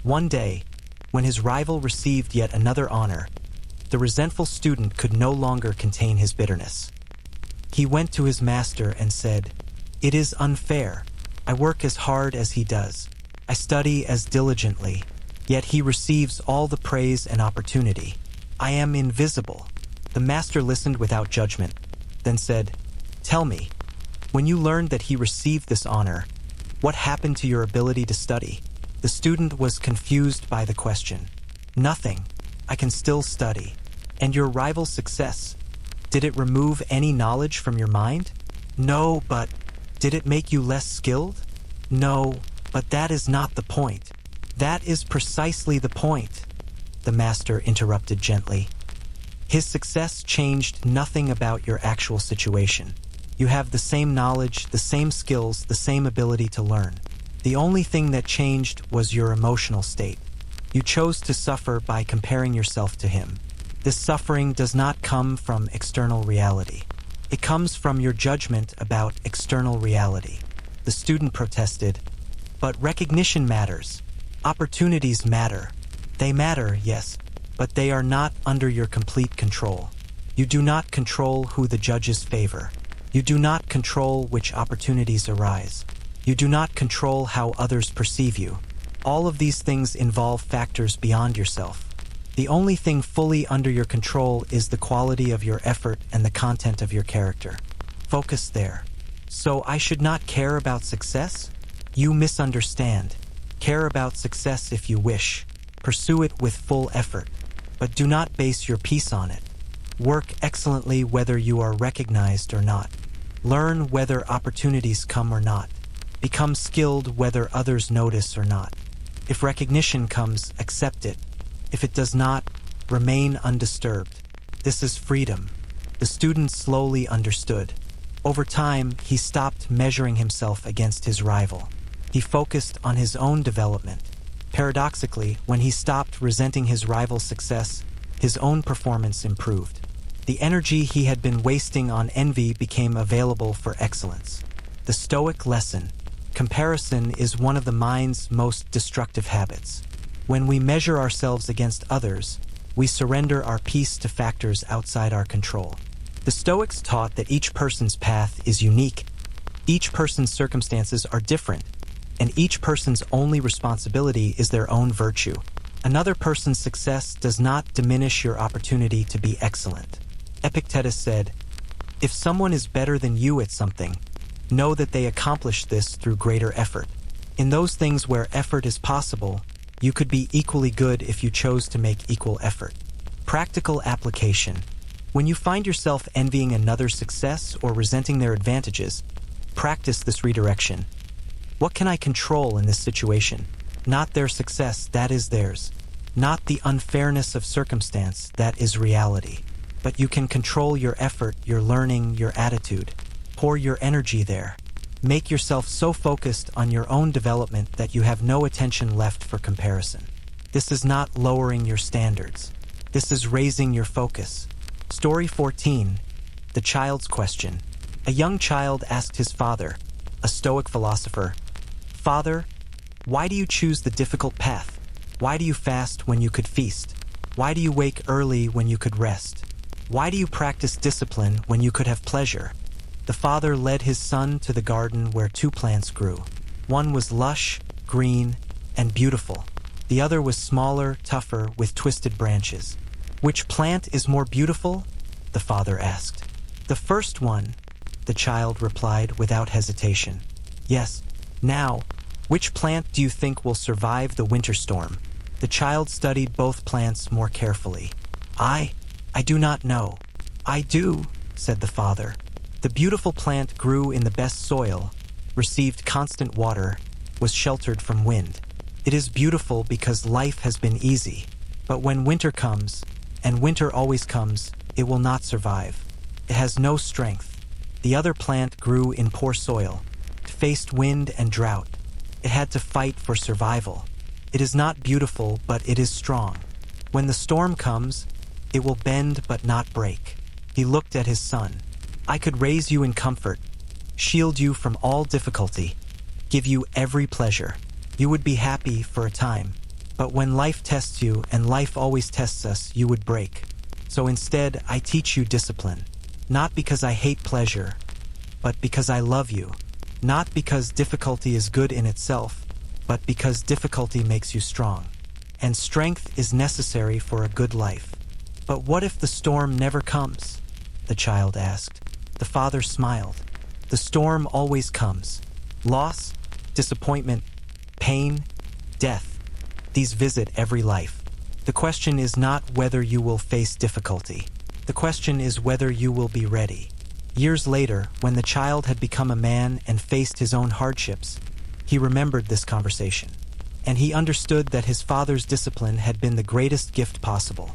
One day, when his rival received yet another honor, the resentful student could no longer contain his bitterness. He went to his master and said, "It is unfair. I work as hard as he does. I study as diligently, yet he receives all the praise and opportunity. I am invisible." The master listened without judgment, then said, "Tell me, when you learned that he received this honor, what happened to your ability to study?" The student was confused by the question. "Nothing. I can still study." "And your rival's success? Did it remove any knowledge from your mind?" "No, but..." "Did it make you less skilled?" "No, but that is not the point." "That is precisely the point," the master interrupted gently. "His success changed nothing about your actual situation. You have the same knowledge, the same skills, the same ability to learn. The only thing that changed was your emotional state. You chose to suffer by comparing yourself to him. This suffering does not come from external reality. It comes from your judgment about external reality. The student protested, "But recognition matters. Opportunities matter. They matter, yes, but they are not under your complete control. You do not control who the judges favor. You do not control which opportunities arise. You do not control how others perceive you. All of these things involve factors beyond yourself. The only thing fully under your control is the quality of your effort and the content of your character. Focus there. So I should not care about success? You misunderstand. Care about success if you wish. Pursue it with full effort. But do not base your peace on it. Work excellently whether you are recognized or not. Learn whether opportunities come or not. Become skilled whether others notice or not. If recognition comes, accept it. If it does not, remain undisturbed. This is freedom." The student slowly understood. Over time, he stopped measuring himself against his rival. He focused on his own development. Paradoxically, when he stopped resenting his rival's success, his own performance improved. The energy he had been wasting on envy became available for excellence. The Stoic lesson: comparison is one of the mind's most destructive habits. When we measure ourselves against others, we surrender our peace to factors outside our control. The Stoics taught that each person's path is unique, each person's circumstances are different, and each person's only responsibility is their own virtue. Another person's success does not diminish your opportunity to be excellent. Epictetus said, "If someone is better than you at something, know that they accomplished this through greater effort. In those things where effort is possible, you could be equally good if you chose to make equal effort." Practical application. When you find yourself envying another's success or resenting their advantages, practice this redirection. What can I control in this situation? Not their success, that is theirs. Not the unfairness of circumstance, that is reality. But you can control your effort, your learning, your attitude. Pour your energy there. Make yourself so focused on your own development that you have no attention left for comparison. This is not lowering your standards. This is raising your focus. Story 14. The Child's Question. A young child asked his father, a Stoic philosopher, "Father, why do you choose the difficult path? Why do you fast when you could feast? Why do you wake early when you could rest? Why do you practice discipline when you could have pleasure?" The father led his son to the garden where two plants grew. One was lush, green, and beautiful. The other was smaller, tougher, with twisted branches. "Which plant is more beautiful?" the father asked. "The first one," the child replied without hesitation. "Yes. Now, which plant do you think will survive the winter storm?" The child studied both plants more carefully. I do not know." "I do," said the father. "The beautiful plant grew in the best soil, received constant water, was sheltered from wind. It is beautiful because life has been easy. But when winter comes, and winter always comes, it will not survive. It has no strength. The other plant grew in poor soil. It faced wind and drought. It had to fight for survival. It is not beautiful, but it is strong. When the storm comes, it will bend but not break." He looked at his son. "I could raise you in comfort, shield you from all difficulty, give you every pleasure. You would be happy for a time. But when life tests you, and life always tests us, you would break. So instead, I teach you discipline. Not because I hate pleasure, but because I love you. Not because difficulty is good in itself, but because difficulty makes you strong. And strength is necessary for a good life." "But what if the storm never comes?" the child asked. The father smiled. "The storm always comes. Loss, disappointment, pain, death. These visit every life. The question is not whether you will face difficulty. The question is whether you will be ready." Years later, when the child had become a man and faced his own hardships, he remembered this conversation. And he understood that his father's discipline had been the greatest gift possible.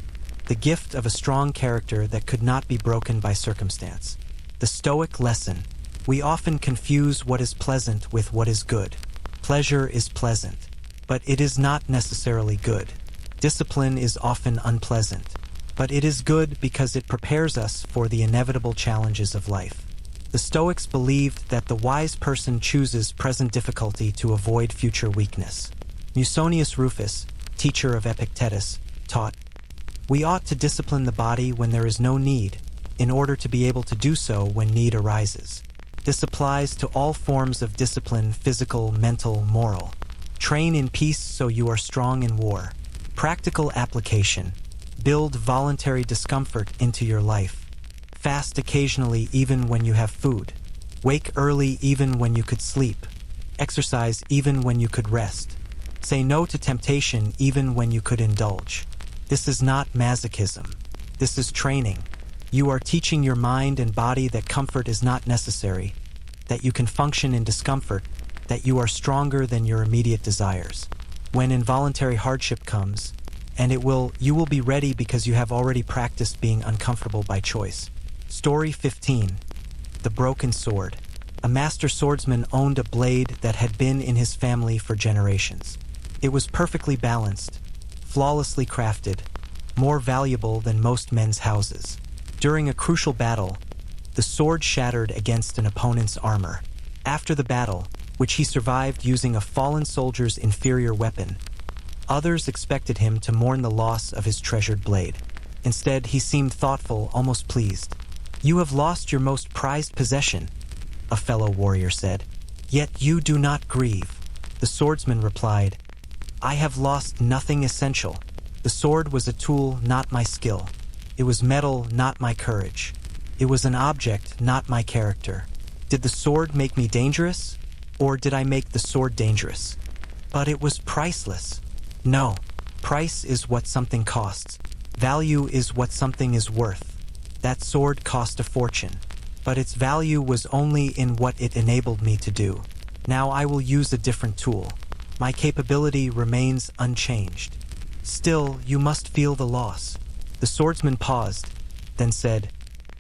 The gift of a strong character that could not be broken by circumstance. The Stoic lesson: we often confuse what is pleasant with what is good. Pleasure is pleasant, but it is not necessarily good. Discipline is often unpleasant, but it is good because it prepares us for the inevitable challenges of life. The Stoics believed that the wise person chooses present difficulty to avoid future weakness. Musonius Rufus, teacher of Epictetus, taught, "We ought to discipline the body when there is no need, in order to be able to do so when need arises." This applies to all forms of discipline, physical, mental, moral. Train in peace so you are strong in war. Practical application. Build voluntary discomfort into your life. Fast occasionally even when you have food. Wake early even when you could sleep. Exercise even when you could rest. Say no to temptation even when you could indulge. This is not masochism. This is training. You are teaching your mind and body that comfort is not necessary, that you can function in discomfort, that you are stronger than your immediate desires. When involuntary hardship comes, and you will be ready because you have already practiced being uncomfortable by choice. Story 15. The Broken Sword. A master swordsman owned a blade that had been in his family for generations. It was perfectly balanced, flawlessly crafted, more valuable than most men's houses. During a crucial battle, the sword shattered against an opponent's armor. After the battle, which he survived using a fallen soldier's inferior weapon, others expected him to mourn the loss of his treasured blade. Instead, he seemed thoughtful, almost pleased. "You have lost your most prized possession," a fellow warrior said. "Yet you do not grieve." The swordsman replied, "I have lost nothing essential. The sword was a tool, not my skill. It was metal, not my courage. It was an object, not my character. Did the sword make me dangerous, or did I make the sword dangerous? But it was priceless." No, price is what something costs. Value is what something is worth. That sword cost a fortune, but its value was only in what it enabled me to do. Now I will use a different tool. My capability remains unchanged. Still, you must feel the loss. The swordsman paused, then said,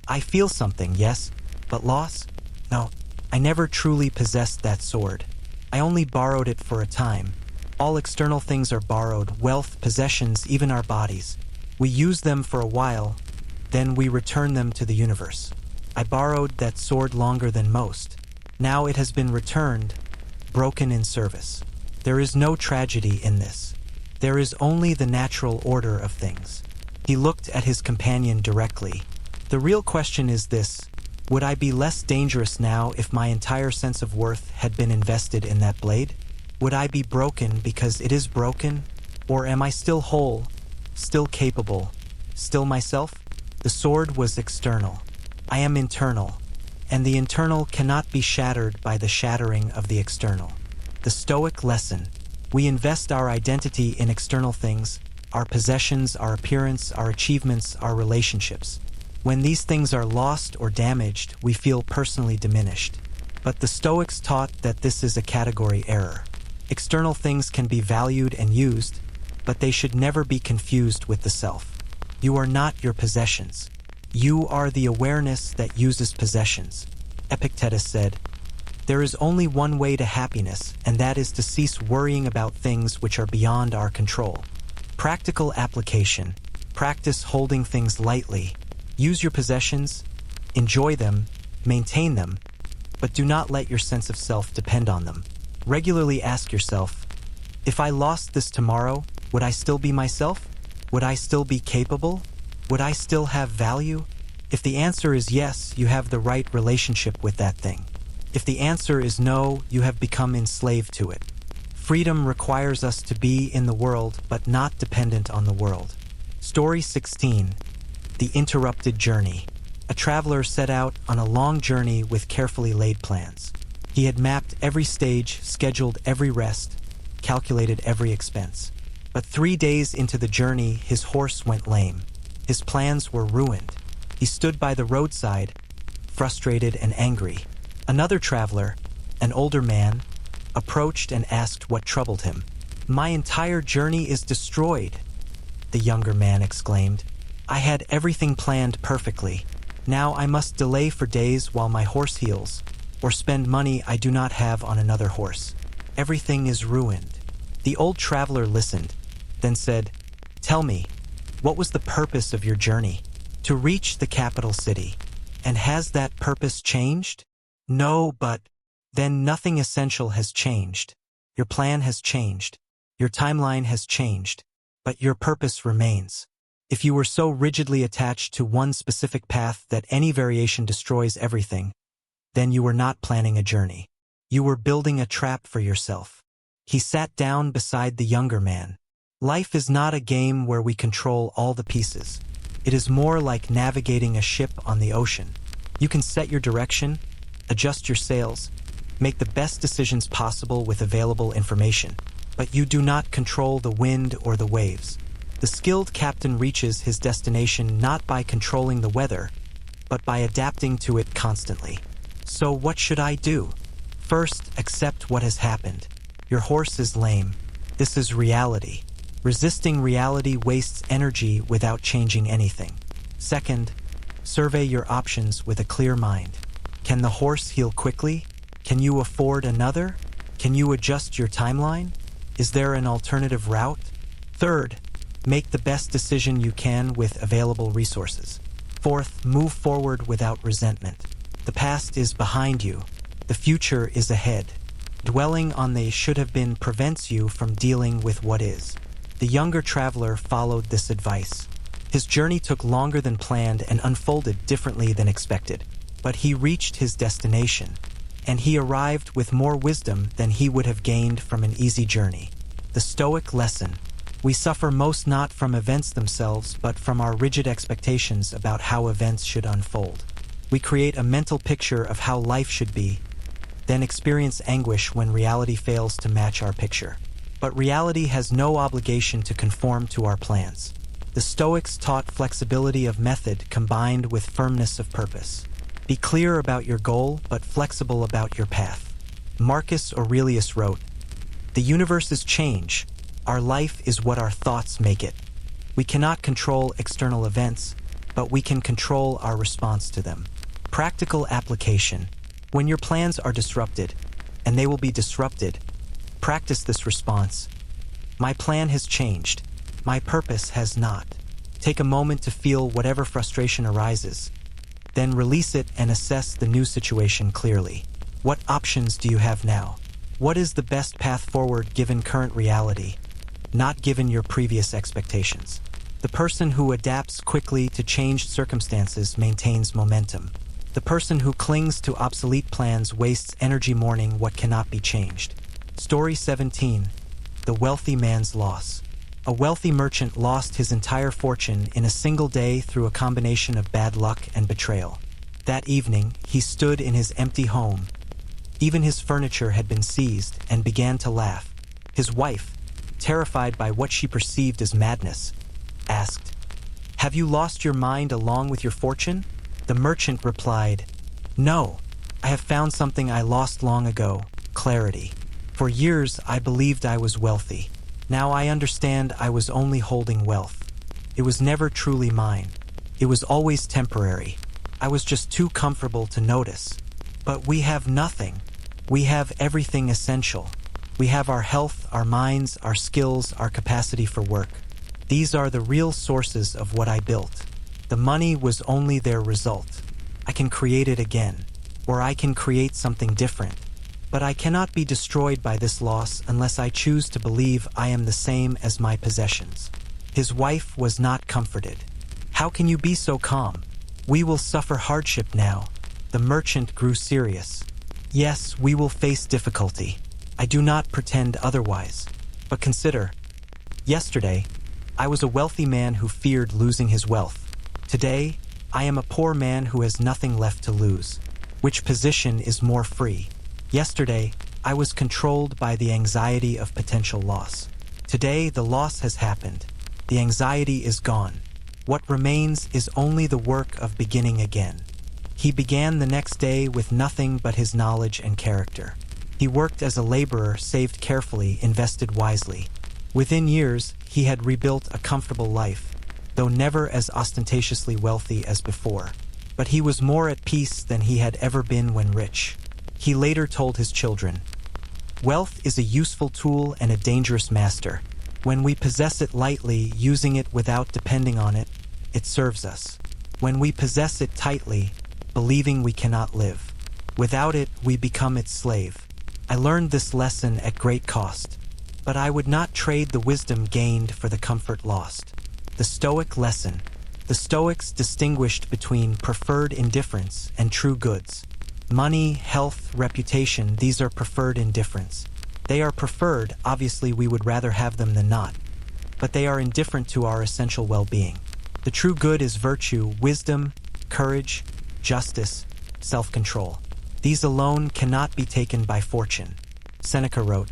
"I feel something, yes, but loss? No, I never truly possessed that sword. I only borrowed it for a time. All external things are borrowed, wealth, possessions, even our bodies. We use them for a while, then we return them to the universe. I borrowed that sword longer than most. Now it has been returned, broken in service. There is no tragedy in this. There is only the natural order of things." He looked at his companion directly. "The real question is this: would I be less dangerous now if my entire sense of worth had been invested in that blade? Would I be broken because it is broken? Or am I still whole, still capable, still myself?" The sword was external. I am internal, and the internal cannot be shattered by the shattering of the external. The Stoic lesson: we invest our identity in external things, our possessions, our appearance, our achievements, our relationships. When these things are lost or damaged, we feel personally diminished. But the Stoics taught that this is a category error. External things can be valued and used, but they should never be confused with the self. You are not your possessions. You are the awareness that uses possessions. Epictetus said, "There is only one way to happiness, and that is to cease worrying about things which are beyond our control." Practical application. Practice holding things lightly. Use your possessions, enjoy them, maintain them, but do not let your sense of self depend on them. Regularly ask yourself, if I lost this tomorrow, would I still be myself? Would I still be capable? Would I still have value? If the answer is yes, you have the right relationship with that thing. If the answer is no, you have become enslaved to it. Freedom requires us to be in the world, but not dependent on the world. Story 16. The Interrupted Journey. A traveler set out on a long journey with carefully laid plans. He had mapped every stage, scheduled every rest, calculated every expense. But 3 days into the journey, his horse went lame. His plans were ruined. He stood by the roadside, frustrated and angry. Another traveler, an older man, approached and asked what troubled him. "My entire journey is destroyed," the younger man exclaimed. "I had everything planned perfectly. Now I must delay for days while my horse heals, or spend money I do not have on another horse. Everything is ruined." The old traveler listened, then said, "Tell me, What was the purpose of your journey? To reach the capital city. And has that purpose changed? No, but then nothing essential has changed. Your plan has changed. Your timeline has changed. But your purpose remains. If you were so rigidly attached to one specific path that any variation destroys everything, then you were not planning a journey. You were building a trap for yourself. He sat down beside the younger man. Life is not a game where we control all the pieces. It is more like navigating a ship on the ocean. You can set your direction, adjust your sails, make the best decisions possible with available information, but you do not control the wind or the waves. The skilled captain reaches his destination not by controlling the weather, but by adapting to it constantly. So what should I do? First, accept what has happened. Your horse is lame. This is reality. Resisting reality wastes energy without changing anything. Second, survey your options with a clear mind. Can the horse heal quickly? Can you afford another? Can you adjust your timeline? Is there an alternative route? Third, make the best decision you can with available resources. Fourth, move forward without resentment. The past is behind you. The future is ahead. Dwelling on the should have been prevents you from dealing with what is. The younger traveler followed this advice. His journey took longer than planned and unfolded differently than expected. But he reached his destination, and he arrived with more wisdom than he would have gained from an easy journey. The Stoic lesson. We suffer most not from events themselves, but from our rigid expectations about how events should unfold. We create a mental picture of how life should be, then experience anguish when reality fails to match our picture. But reality has no obligation to conform to our plans. The Stoics taught flexibility of method combined with firmness of purpose. Be clear about your goal, but flexible about your path. Marcus Aurelius wrote, "The universe is change. Our life is what our thoughts make it. We cannot control external events, but we can control our response to them." Practical application. When your plans are disrupted, and they will be disrupted, practice this response. My plan has changed. My purpose has not. Take a moment to feel whatever frustration arises. Then release it and assess the new situation clearly. What options do you have now? What is the best path forward given current reality, not given your previous expectations? The person who adapts quickly to changed circumstances maintains momentum. The person who clings to obsolete plans wastes energy mourning what cannot be changed. Story 17. The Wealthy Man's Loss. A wealthy merchant lost his entire fortune in a single day through a combination of bad luck and betrayal. That evening, he stood in his empty home. Even his furniture had been seized, and began to laugh. His wife, terrified by what she perceived as madness, asked, "Have you lost your mind along with your fortune?" The merchant replied, "No, I have found something I lost long ago, clarity. For years I believed I was wealthy. Now I understand I was only holding wealth. It was never truly mine. It was always temporary. I was just too comfortable to notice. But we have nothing. We have everything essential. We have our health, our minds, our skills, our capacity for work. These are the real sources of what I built. The money was only their result. I can create it again, or I can create something different. But I cannot be destroyed by this loss unless I choose to believe I am the same as my possessions." His wife was not comforted. "How can you be so calm? We will suffer hardship now." The merchant grew serious. "Yes, we will face difficulty. I do not pretend otherwise. But consider, yesterday, I was a wealthy man who feared losing his wealth. Today, I am a poor man who has nothing left to lose. Which position is more free? Yesterday, I was controlled by the anxiety of potential loss. Today, the loss has happened. The anxiety is gone. What remains is only the work of beginning again." He began the next day with nothing but his knowledge and character. He worked as a laborer, saved carefully, invested wisely. Within years, he had rebuilt a comfortable life, though never as ostentatiously wealthy as before. But he was more at peace than he had ever been when rich. He later told his children, "Wealth is a useful tool and a dangerous master. When we possess it lightly, using it without depending on it, it serves us. When we possess it tightly, believing we cannot live without it, we become its slave. I learned this lesson at great cost, but I would not trade the wisdom gained for the comfort lost. The Stoic lesson. The Stoics distinguished between preferred indifference and true goods. Money, health, reputation, these are preferred indifference. They are preferred, obviously we would rather have them than not, but they are indifferent to our essential well-being. The true good is virtue, wisdom, courage, justice, self-control. These alone cannot be taken by fortune. Seneca wrote,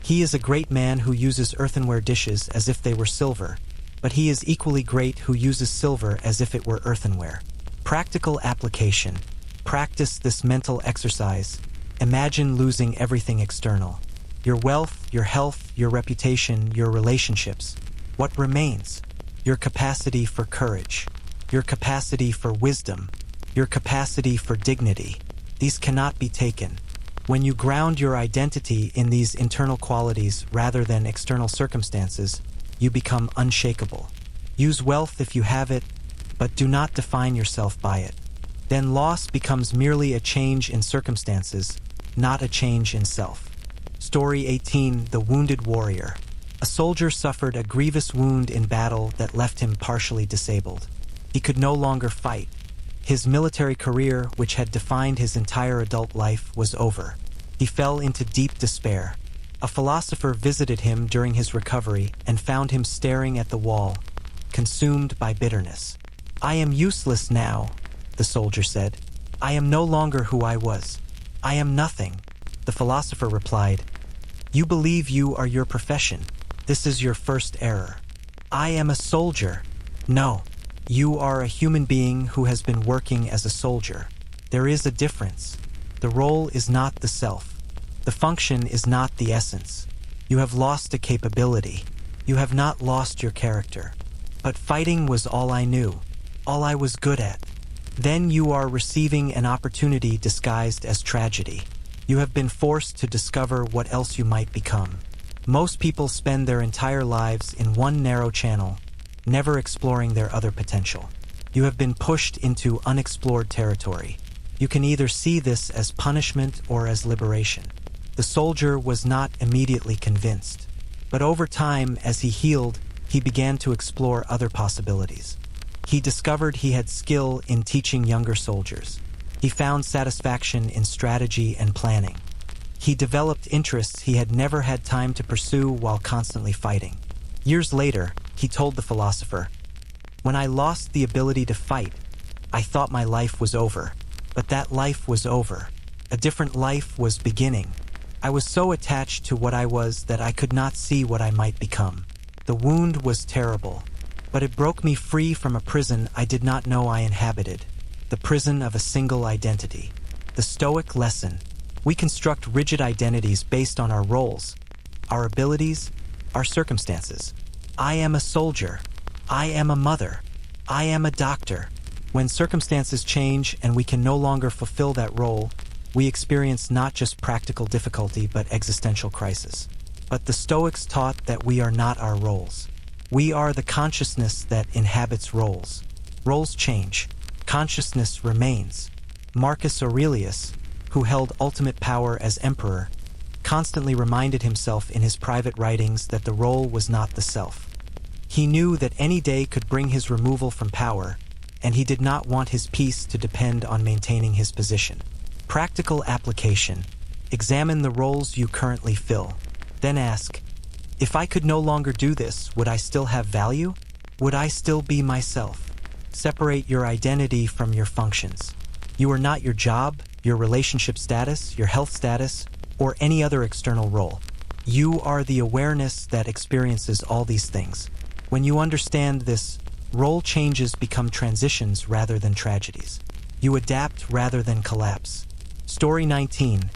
"He is a great man who uses earthenware dishes as if they were silver, but he is equally great who uses silver as if it were earthenware." Practical application. Practice this mental exercise. Imagine losing everything external. Your wealth, your health, your reputation, your relationships. What remains? Your capacity for courage, your capacity for wisdom, your capacity for dignity. These cannot be taken. When you ground your identity in these internal qualities rather than external circumstances, you become unshakable. Use wealth if you have it, but do not define yourself by it. Then loss becomes merely a change in circumstances, not a change in self. Story 18, The Wounded Warrior. A soldier suffered a grievous wound in battle that left him partially disabled. He could no longer fight. His military career, which had defined his entire adult life, was over. He fell into deep despair. A philosopher visited him during his recovery and found him staring at the wall, consumed by bitterness. "I am useless now," the soldier said. "I am no longer who I was. I am nothing." The philosopher replied, "You believe you are your profession. This is your first error. I am a soldier." "No. You are a human being who has been working as a soldier. There is a difference. The role is not the self. The function is not the essence. You have lost a capability. You have not lost your character. But fighting was all I knew, all I was good at." Then you are receiving an opportunity disguised as tragedy. You have been forced to discover what else you might become. Most people spend their entire lives in one narrow channel, never exploring their other potential. You have been pushed into unexplored territory. You can either see this as punishment or as liberation. The soldier was not immediately convinced, but over time, as he healed, he began to explore other possibilities. He discovered he had skill in teaching younger soldiers. He found satisfaction in strategy and planning. He developed interests he had never had time to pursue while constantly fighting. Years later, he told the philosopher, "When I lost the ability to fight, I thought my life was over. But that life was over. A different life was beginning. I was so attached to what I was that I could not see what I might become. The wound was terrible, but it broke me free from a prison I did not know I inhabited, the prison of a single identity." The Stoic lesson. We construct rigid identities based on our roles, our abilities, our circumstances. I am a soldier. I am a mother. I am a doctor. When circumstances change and we can no longer fulfill that role, we experience not just practical difficulty but existential crisis. But the Stoics taught that we are not our roles. We are the consciousness that inhabits roles. Roles change. Consciousness remains. Marcus Aurelius, who held ultimate power as emperor, constantly reminded himself in his private writings that the role was not the self. He knew that any day could bring his removal from power, and he did not want his peace to depend on maintaining his position. Practical application. Examine the roles you currently fill. Then ask, if I could no longer do this, would I still have value? Would I still be myself? Separate your identity from your functions. You are not your job, your relationship status, your health status, or any other external role. You are the awareness that experiences all these things. When you understand this, role changes become transitions rather than tragedies. You adapt rather than collapse. Story 19.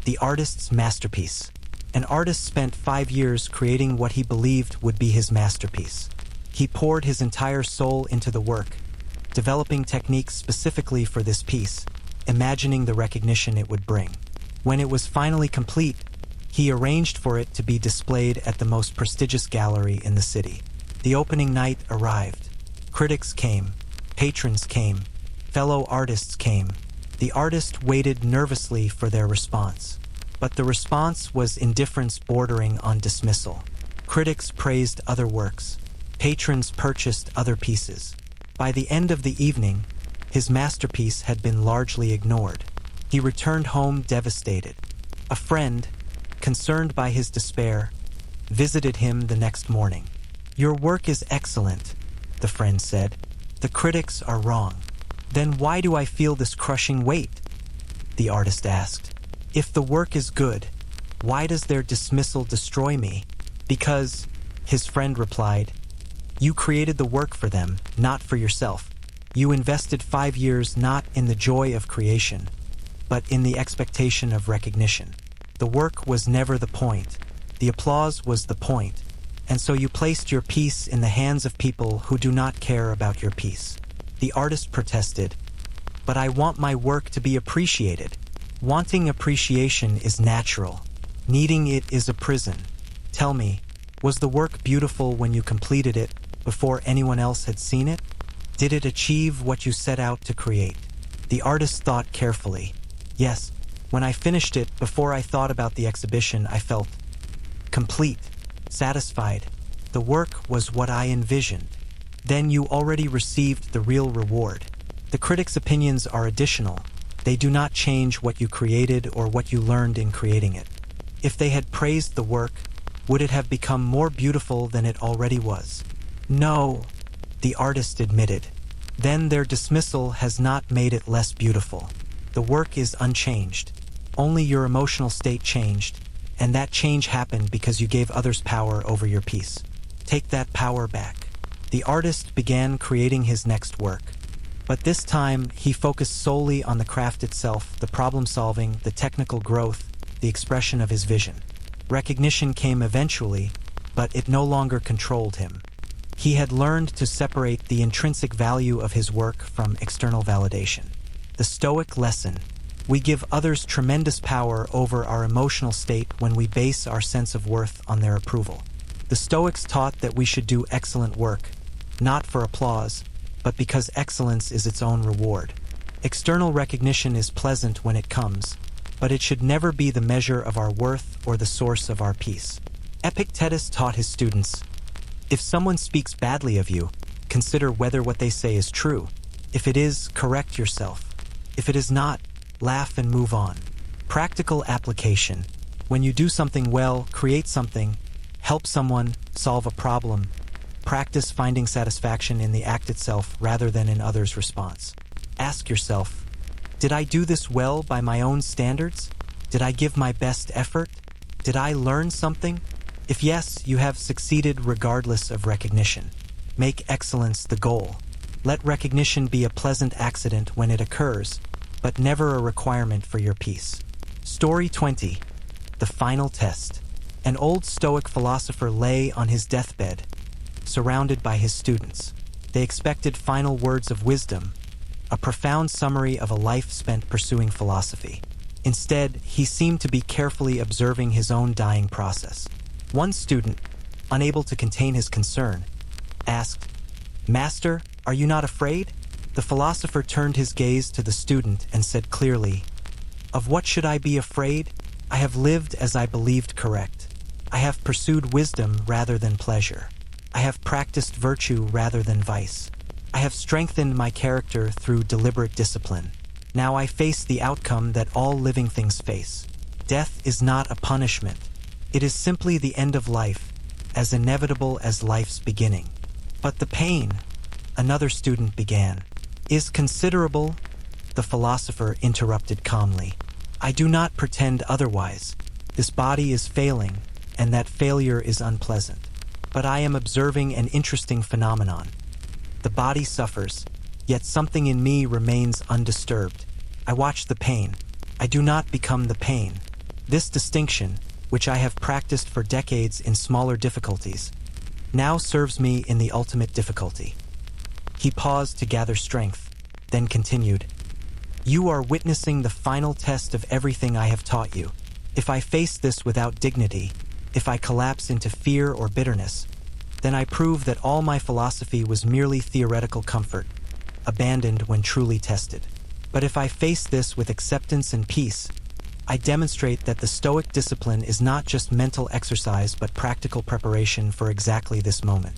The Artist's Masterpiece. An artist spent 5 years creating what he believed would be his masterpiece. He poured his entire soul into the work, developing techniques specifically for this piece, imagining the recognition it would bring. When it was finally complete, He arranged for it to be displayed at the most prestigious gallery in the city. The opening night arrived. Critics came, patrons came, fellow artists came. The artist waited nervously for their response. But the response was indifference bordering on dismissal. Critics praised other works. Patrons purchased other pieces. By the end of the evening, his masterpiece had been largely ignored. He returned home devastated. A friend, concerned by his despair, visited him the next morning. "Your work is excellent," the friend said. "The critics are wrong." "Then why do I feel this crushing weight?" the artist asked. "If the work is good, why does their dismissal destroy me?" "Because," his friend replied, "you created the work for them, not for yourself. You invested 5 years not in the joy of creation, but in the expectation of recognition. The work was never the point. The applause was the point. And so you placed your piece in the hands of people who do not care about your piece." The artist protested, "But I want my work to be appreciated." Wanting appreciation is natural. Needing it is a prison. Tell me, was the work beautiful when you completed it before anyone else had seen it? Did it achieve what you set out to create? The artist thought carefully. "Yes, when I finished it, before I thought about the exhibition, I felt complete, satisfied. The work was what I envisioned." "Then you already received the real reward. The critics' opinions are additional. They do not change what you created or what you learned in creating it. If they had praised the work, would it have become more beautiful than it already was?" "No," the artist admitted. "Then their dismissal has not made it less beautiful. The work is unchanged. Only your emotional state changed, and that change happened because you gave others power over your piece. Take that power back." The artist began creating his next work. But this time, he focused solely on the craft itself, the problem-solving, the technical growth, the expression of his vision. Recognition came eventually, but it no longer controlled him. He had learned to separate the intrinsic value of his work from external validation. The Stoic lesson: we give others tremendous power over our emotional state when we base our sense of worth on their approval. The Stoics taught that we should do excellent work, not for applause, but because excellence is its own reward. External recognition is pleasant when it comes, but it should never be the measure of our worth or the source of our peace. Epictetus taught his students, "If someone speaks badly of you, consider whether what they say is true. If it is, correct yourself. If it is not, laugh and move on." Practical application: when you do something well, create something, help someone, solve a problem, practice finding satisfaction in the act itself rather than in others' response. Ask yourself, did I do this well by my own standards? Did I give my best effort? Did I learn something? If yes, you have succeeded regardless of recognition. Make excellence the goal. Let recognition be a pleasant accident when it occurs, but never a requirement for your peace. Story 20. The Final Test. An old Stoic philosopher lay on his deathbed, surrounded by his students. They expected final words of wisdom, a profound summary of a life spent pursuing philosophy. Instead, he seemed to be carefully observing his own dying process. One student, unable to contain his concern, asked, "Master, are you not afraid?" The philosopher turned his gaze to the student and said clearly, "Of what should I be afraid? I have lived as I believed correct. I have pursued wisdom rather than pleasure. I have practiced virtue rather than vice. I have strengthened my character through deliberate discipline. Now I face the outcome that all living things face. Death is not a punishment. It is simply the end of life, as inevitable as life's beginning. But the pain," another student began, "is considerable," the philosopher interrupted calmly. "I do not pretend otherwise. This body is failing, and that failure is unpleasant. But I am observing an interesting phenomenon. The body suffers, yet something in me remains undisturbed. I watch the pain. I do not become the pain. This distinction, which I have practiced for decades in smaller difficulties, now serves me in the ultimate difficulty." He paused to gather strength, then continued, "You are witnessing the final test of everything I have taught you. If I face this without dignity, if I collapse into fear or bitterness, then I prove that all my philosophy was merely theoretical comfort, abandoned when truly tested. But if I face this with acceptance and peace, I demonstrate that the Stoic discipline is not just mental exercise but practical preparation for exactly this moment.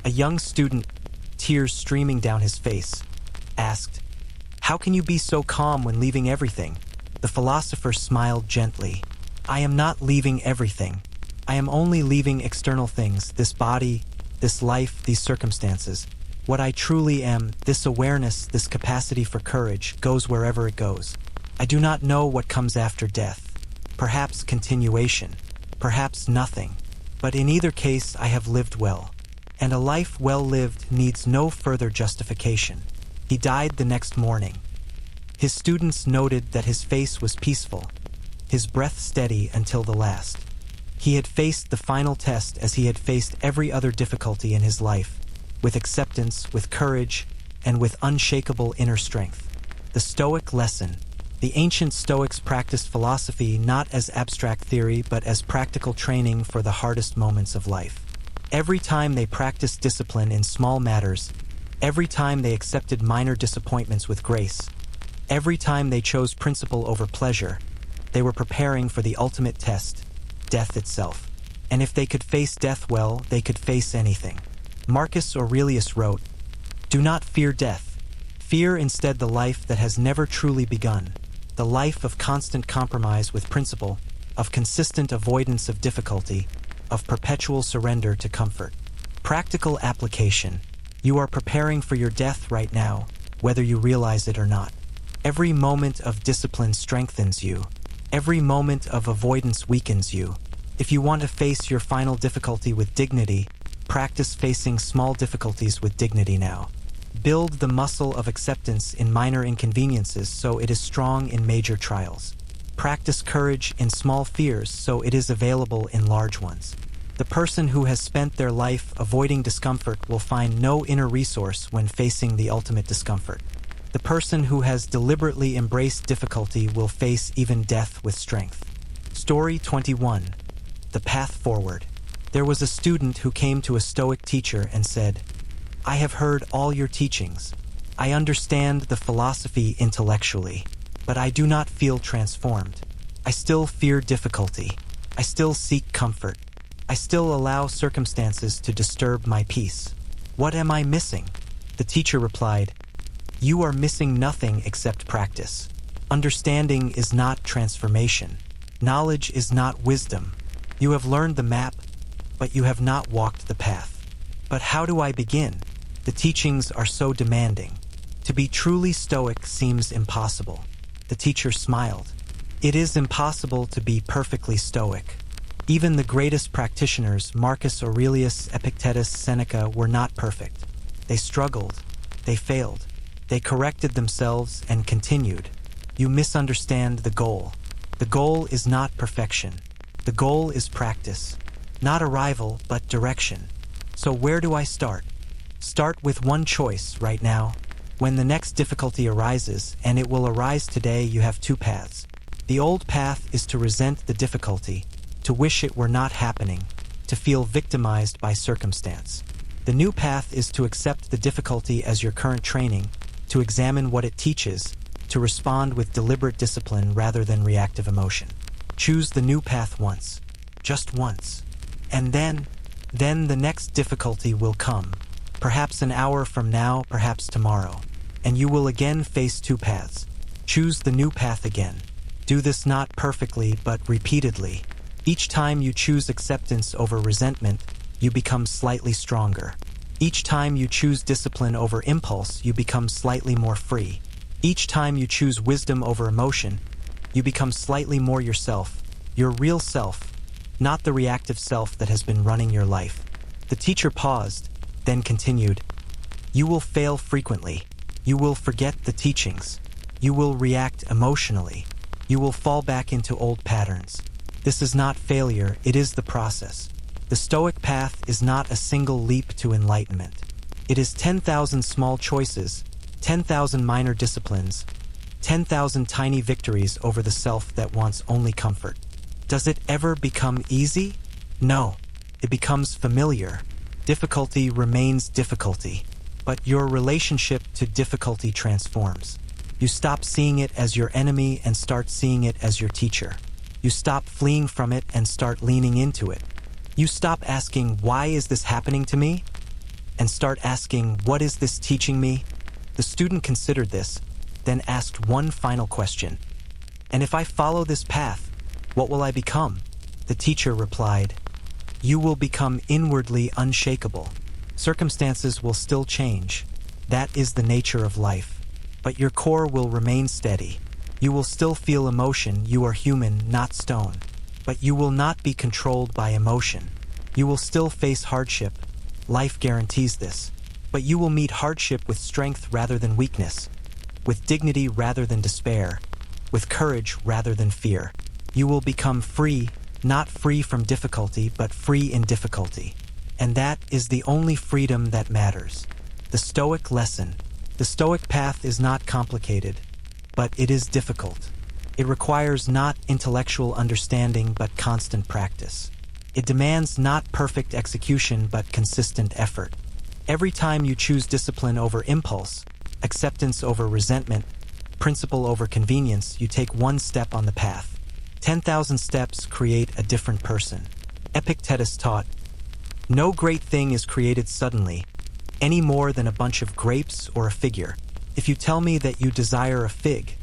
A young student, tears streaming down his face, asked, "How can you be so calm when leaving everything?" The philosopher smiled gently. "I am not leaving everything. I am only leaving external things, this body, this life, these circumstances. What I truly am, this awareness, this capacity for courage, goes wherever it goes. I do not know what comes after death. Perhaps continuation, perhaps nothing. But in either case, I have lived well. And a life well lived needs no further justification." He died the next morning. His students noted that his face was peaceful, his breath steady until the last. He had faced the final test as he had faced every other difficulty in his life, with acceptance, with courage, and with unshakable inner strength. The Stoic lesson. The ancient Stoics practiced philosophy not as abstract theory but as practical training for the hardest moments of life. Every time they practiced discipline in small matters, every time they accepted minor disappointments with grace, every time they chose principle over pleasure, they were preparing for the ultimate test, death itself. And if they could face death well, they could face anything. Marcus Aurelius wrote, "Do not fear death. Fear instead the life that has never truly begun, the life of constant compromise with principle, of consistent avoidance of difficulty, of perpetual surrender to comfort." Practical application. You are preparing for your death right now, whether you realize it or not. Every moment of discipline strengthens you. Every moment of avoidance weakens you. If you want to face your final difficulty with dignity, practice facing small difficulties with dignity now. Build the muscle of acceptance in minor inconveniences so it is strong in major trials. Practice courage in small fears so it is available in large ones. The person who has spent their life avoiding discomfort will find no inner resource when facing the ultimate discomfort. The person who has deliberately embraced difficulty will face even death with strength. Story 21. The Path Forward. There was a student who came to a Stoic teacher and said, "I have heard all your teachings. I understand the philosophy intellectually, but I do not feel transformed. I still fear difficulty. I still seek comfort. I still allow circumstances to disturb my peace. What am I missing?" The teacher replied, "You are missing nothing except practice. Understanding is not transformation. Knowledge is not wisdom. You have learned the map, but you have not walked the path. But how do I begin? The teachings are so demanding. To be truly Stoic seems impossible." The teacher smiled. It is impossible to be perfectly Stoic. Even the greatest practitioners, Marcus Aurelius, Epictetus, Seneca, were not perfect. They struggled. They failed. They corrected themselves and continued. You misunderstand the goal. The goal is not perfection. The goal is practice. Not arrival, but direction. So where do I start? Start with one choice right now. When the next difficulty arises, and it will arise today, you have two paths. The old path is to resent the difficulty, to wish it were not happening, to feel victimized by circumstance. The new path is to accept the difficulty as your current training, to examine what it teaches, to respond with deliberate discipline rather than reactive emotion. Choose the new path once, just once. And then the next difficulty will come, perhaps an hour from now, perhaps tomorrow, and you will again face two paths. Choose the new path again. Do this not perfectly, but repeatedly. Each time you choose acceptance over resentment, you become slightly stronger. Each time you choose discipline over impulse, you become slightly more free. Each time you choose wisdom over emotion, you become slightly more yourself, your real self, not the reactive self that has been running your life. The teacher paused, then continued, "You will fail frequently. You will forget the teachings. You will react emotionally. You will fall back into old patterns. This is not failure, it is the process. The Stoic path is not a single leap to enlightenment. It is 10,000 small choices, 10,000 minor disciplines, 10,000 tiny victories over the self that wants only comfort. Does it ever become easy? No. It becomes familiar. Difficulty remains difficulty, but your relationship to difficulty transforms. You stop seeing it as your enemy and start seeing it as your teacher. You stop fleeing from it and start leaning into it. You stop asking, "Why is this happening to me?" and start asking, "What is this teaching me?" The student considered this, then asked one final question. "And if I follow this path, what will I become?" The teacher replied, "You will become inwardly unshakable. Circumstances will still change. That is the nature of life. But your core will remain steady. You will still feel emotion. You are human, not stone. But you will not be controlled by emotion. You will still face hardship. Life guarantees this. But you will meet hardship with strength rather than weakness, with dignity rather than despair, with courage rather than fear. You will become free, not free from difficulty, but free in difficulty. And that is the only freedom that matters. The Stoic lesson. The Stoic path is not complicated, but it is difficult. It requires not intellectual understanding, but constant practice. It demands not perfect execution, but consistent effort. Every time you choose discipline over impulse, acceptance over resentment, principle over convenience, you take one step on the path. 10,000 steps create a different person. Epictetus taught, "No great thing is created suddenly, any more than a bunch of grapes or a figure. If you tell me that you desire a fig,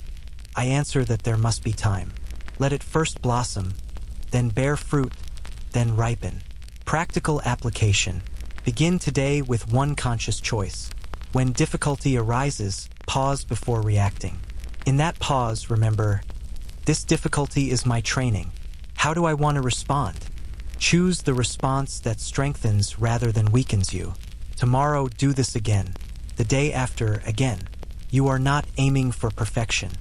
I answer that there must be time. Let it first blossom, then bear fruit, then ripen." Practical application. Begin today with one conscious choice. When difficulty arises, pause before reacting. In that pause, remember, this difficulty is my training. How do I want to respond? Choose the response that strengthens rather than weakens you. Tomorrow, do this again. The day after, again. You are not aiming for perfection.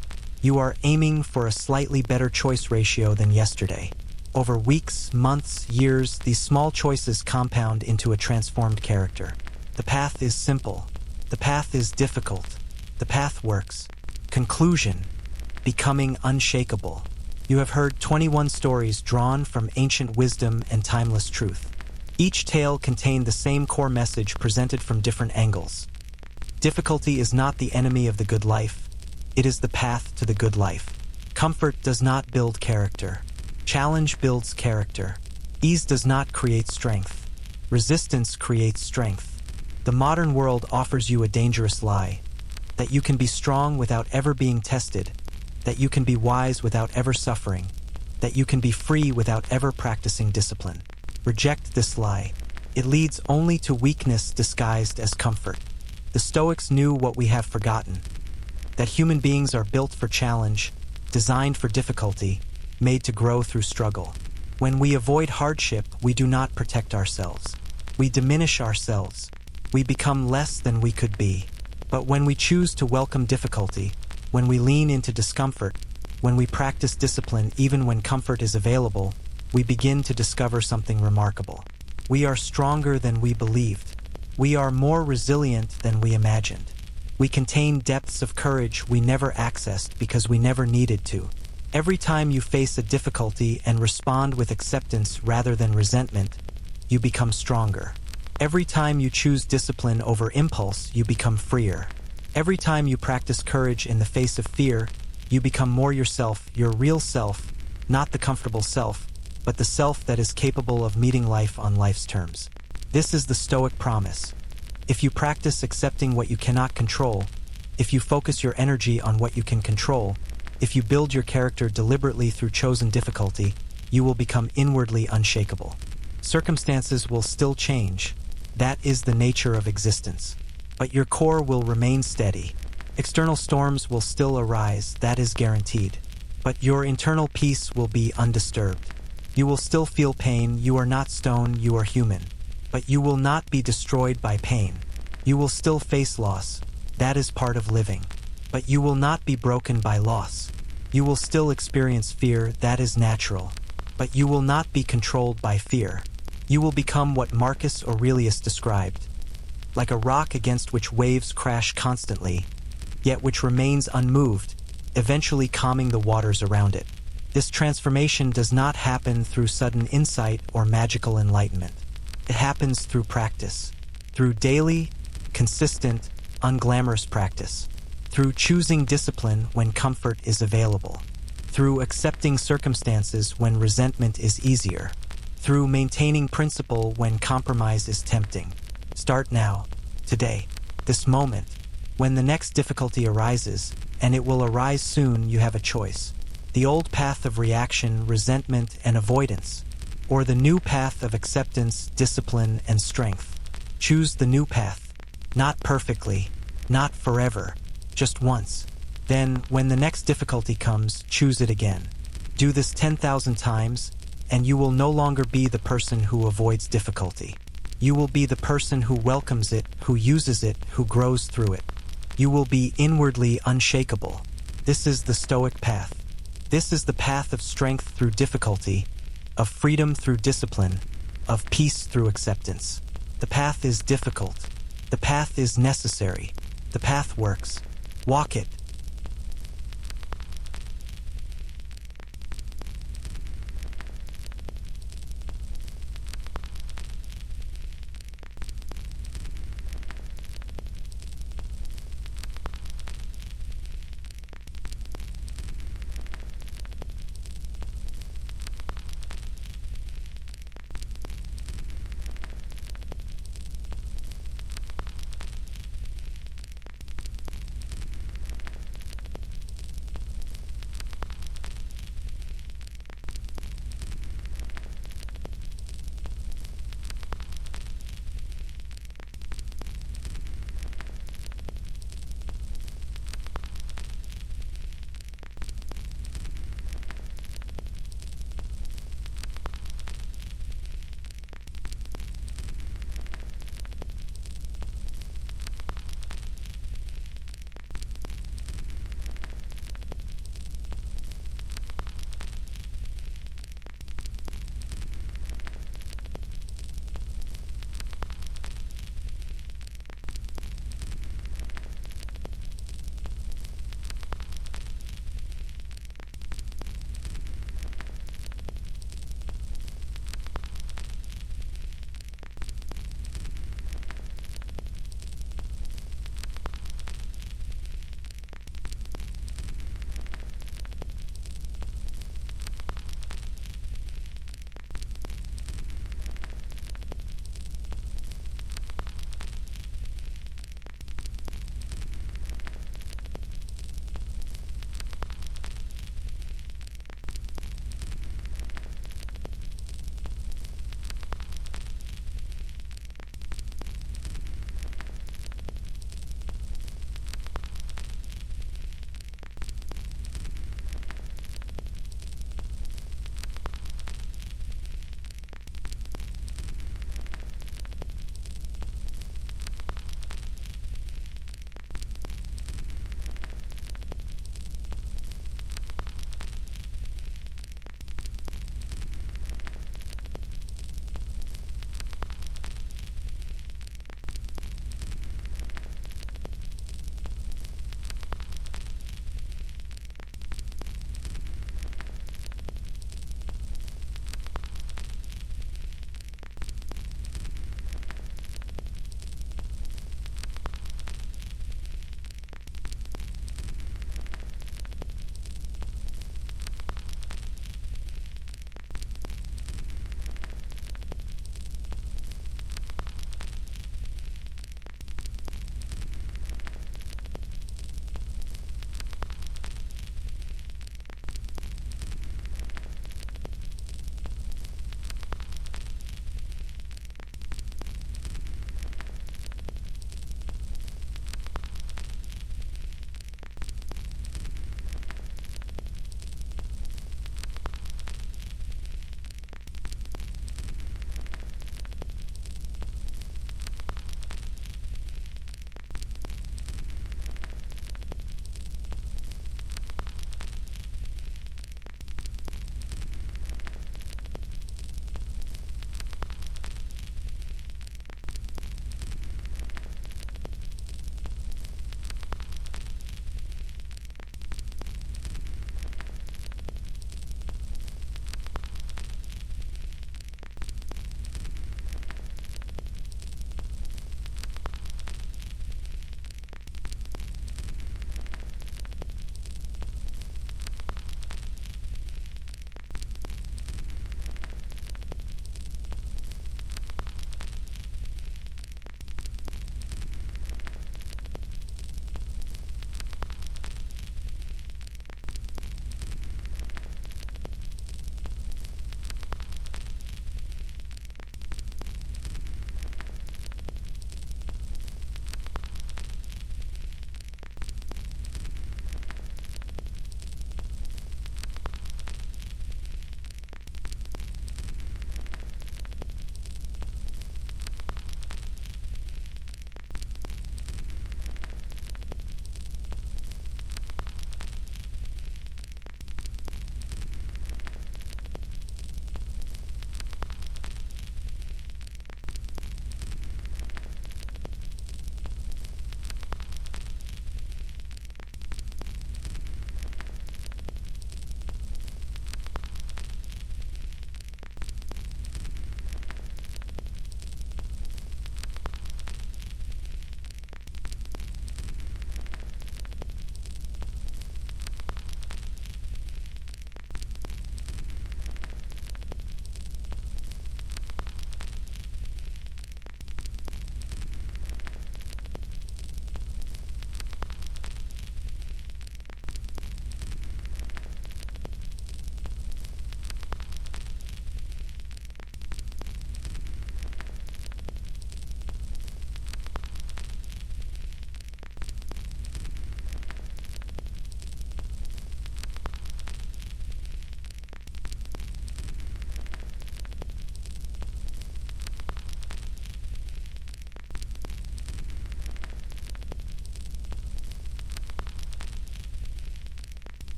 You are aiming for a slightly better choice ratio than yesterday. Over weeks, months, years, these small choices compound into a transformed character. The path is simple. The path is difficult. The path works. Conclusion: becoming unshakable. You have heard 21 stories drawn from ancient wisdom and timeless truth. Each tale contained the same core message presented from different angles. Difficulty is not the enemy of the good life. It is the path to the good life. Comfort does not build character. Challenge builds character. Ease does not create strength. Resistance creates strength. The modern world offers you a dangerous lie, that you can be strong without ever being tested, that you can be wise without ever suffering, that you can be free without ever practicing discipline. Reject this lie. It leads only to weakness disguised as comfort. The Stoics knew what we have forgotten, that human beings are built for challenge, designed for difficulty, made to grow through struggle. When we avoid hardship, we do not protect ourselves. We diminish ourselves. We become less than we could be. But when we choose to welcome difficulty, when we lean into discomfort, when we practice discipline even when comfort is available, we begin to discover something remarkable. We are stronger than we believed. We are more resilient than we imagined. We contain depths of courage we never accessed because we never needed to. Every time you face a difficulty and respond with acceptance rather than resentment, you become stronger. Every time you choose discipline over impulse, you become freer. Every time you practice courage in the face of fear, you become more yourself, your real self, not the comfortable self, but the self that is capable of meeting life on life's terms. This is the Stoic promise. If you practice accepting what you cannot control, if you focus your energy on what you can control, if you build your character deliberately through chosen difficulty, you will become inwardly unshakable. Circumstances will still change. That is the nature of existence. But your core will remain steady. External storms will still arise, that is guaranteed. But your internal peace will be undisturbed. You will still feel pain. You are not stone, you are human. But you will not be destroyed by pain. You will still face loss. That is part of living. But you will not be broken by loss. You will still experience fear, that is natural. But you will not be controlled by fear. You will become what Marcus Aurelius described, like a rock against which waves crash constantly, yet which remains unmoved, eventually calming the waters around it. This transformation does not happen through sudden insight or magical enlightenment. It happens through practice, through daily, consistent, unglamorous practice, through choosing discipline when comfort is available, through accepting circumstances when resentment is easier, through maintaining principle when compromise is tempting. Start now, today, this moment. When the next difficulty arises, and it will arise soon, you have a choice. The old path of reaction, resentment, and avoidance, or the new path of acceptance, discipline, and strength. Choose the new path, not perfectly, not forever, just once. Then, when the next difficulty comes, choose it again. Do this 10,000 times, and you will no longer be the person who avoids difficulty. You will be the person who welcomes it, who uses it, who grows through it. You will be inwardly unshakable. This is the Stoic path. This is the path of strength through difficulty, of freedom through discipline, of peace through acceptance. The path is difficult. The path is necessary. The path works. Walk it,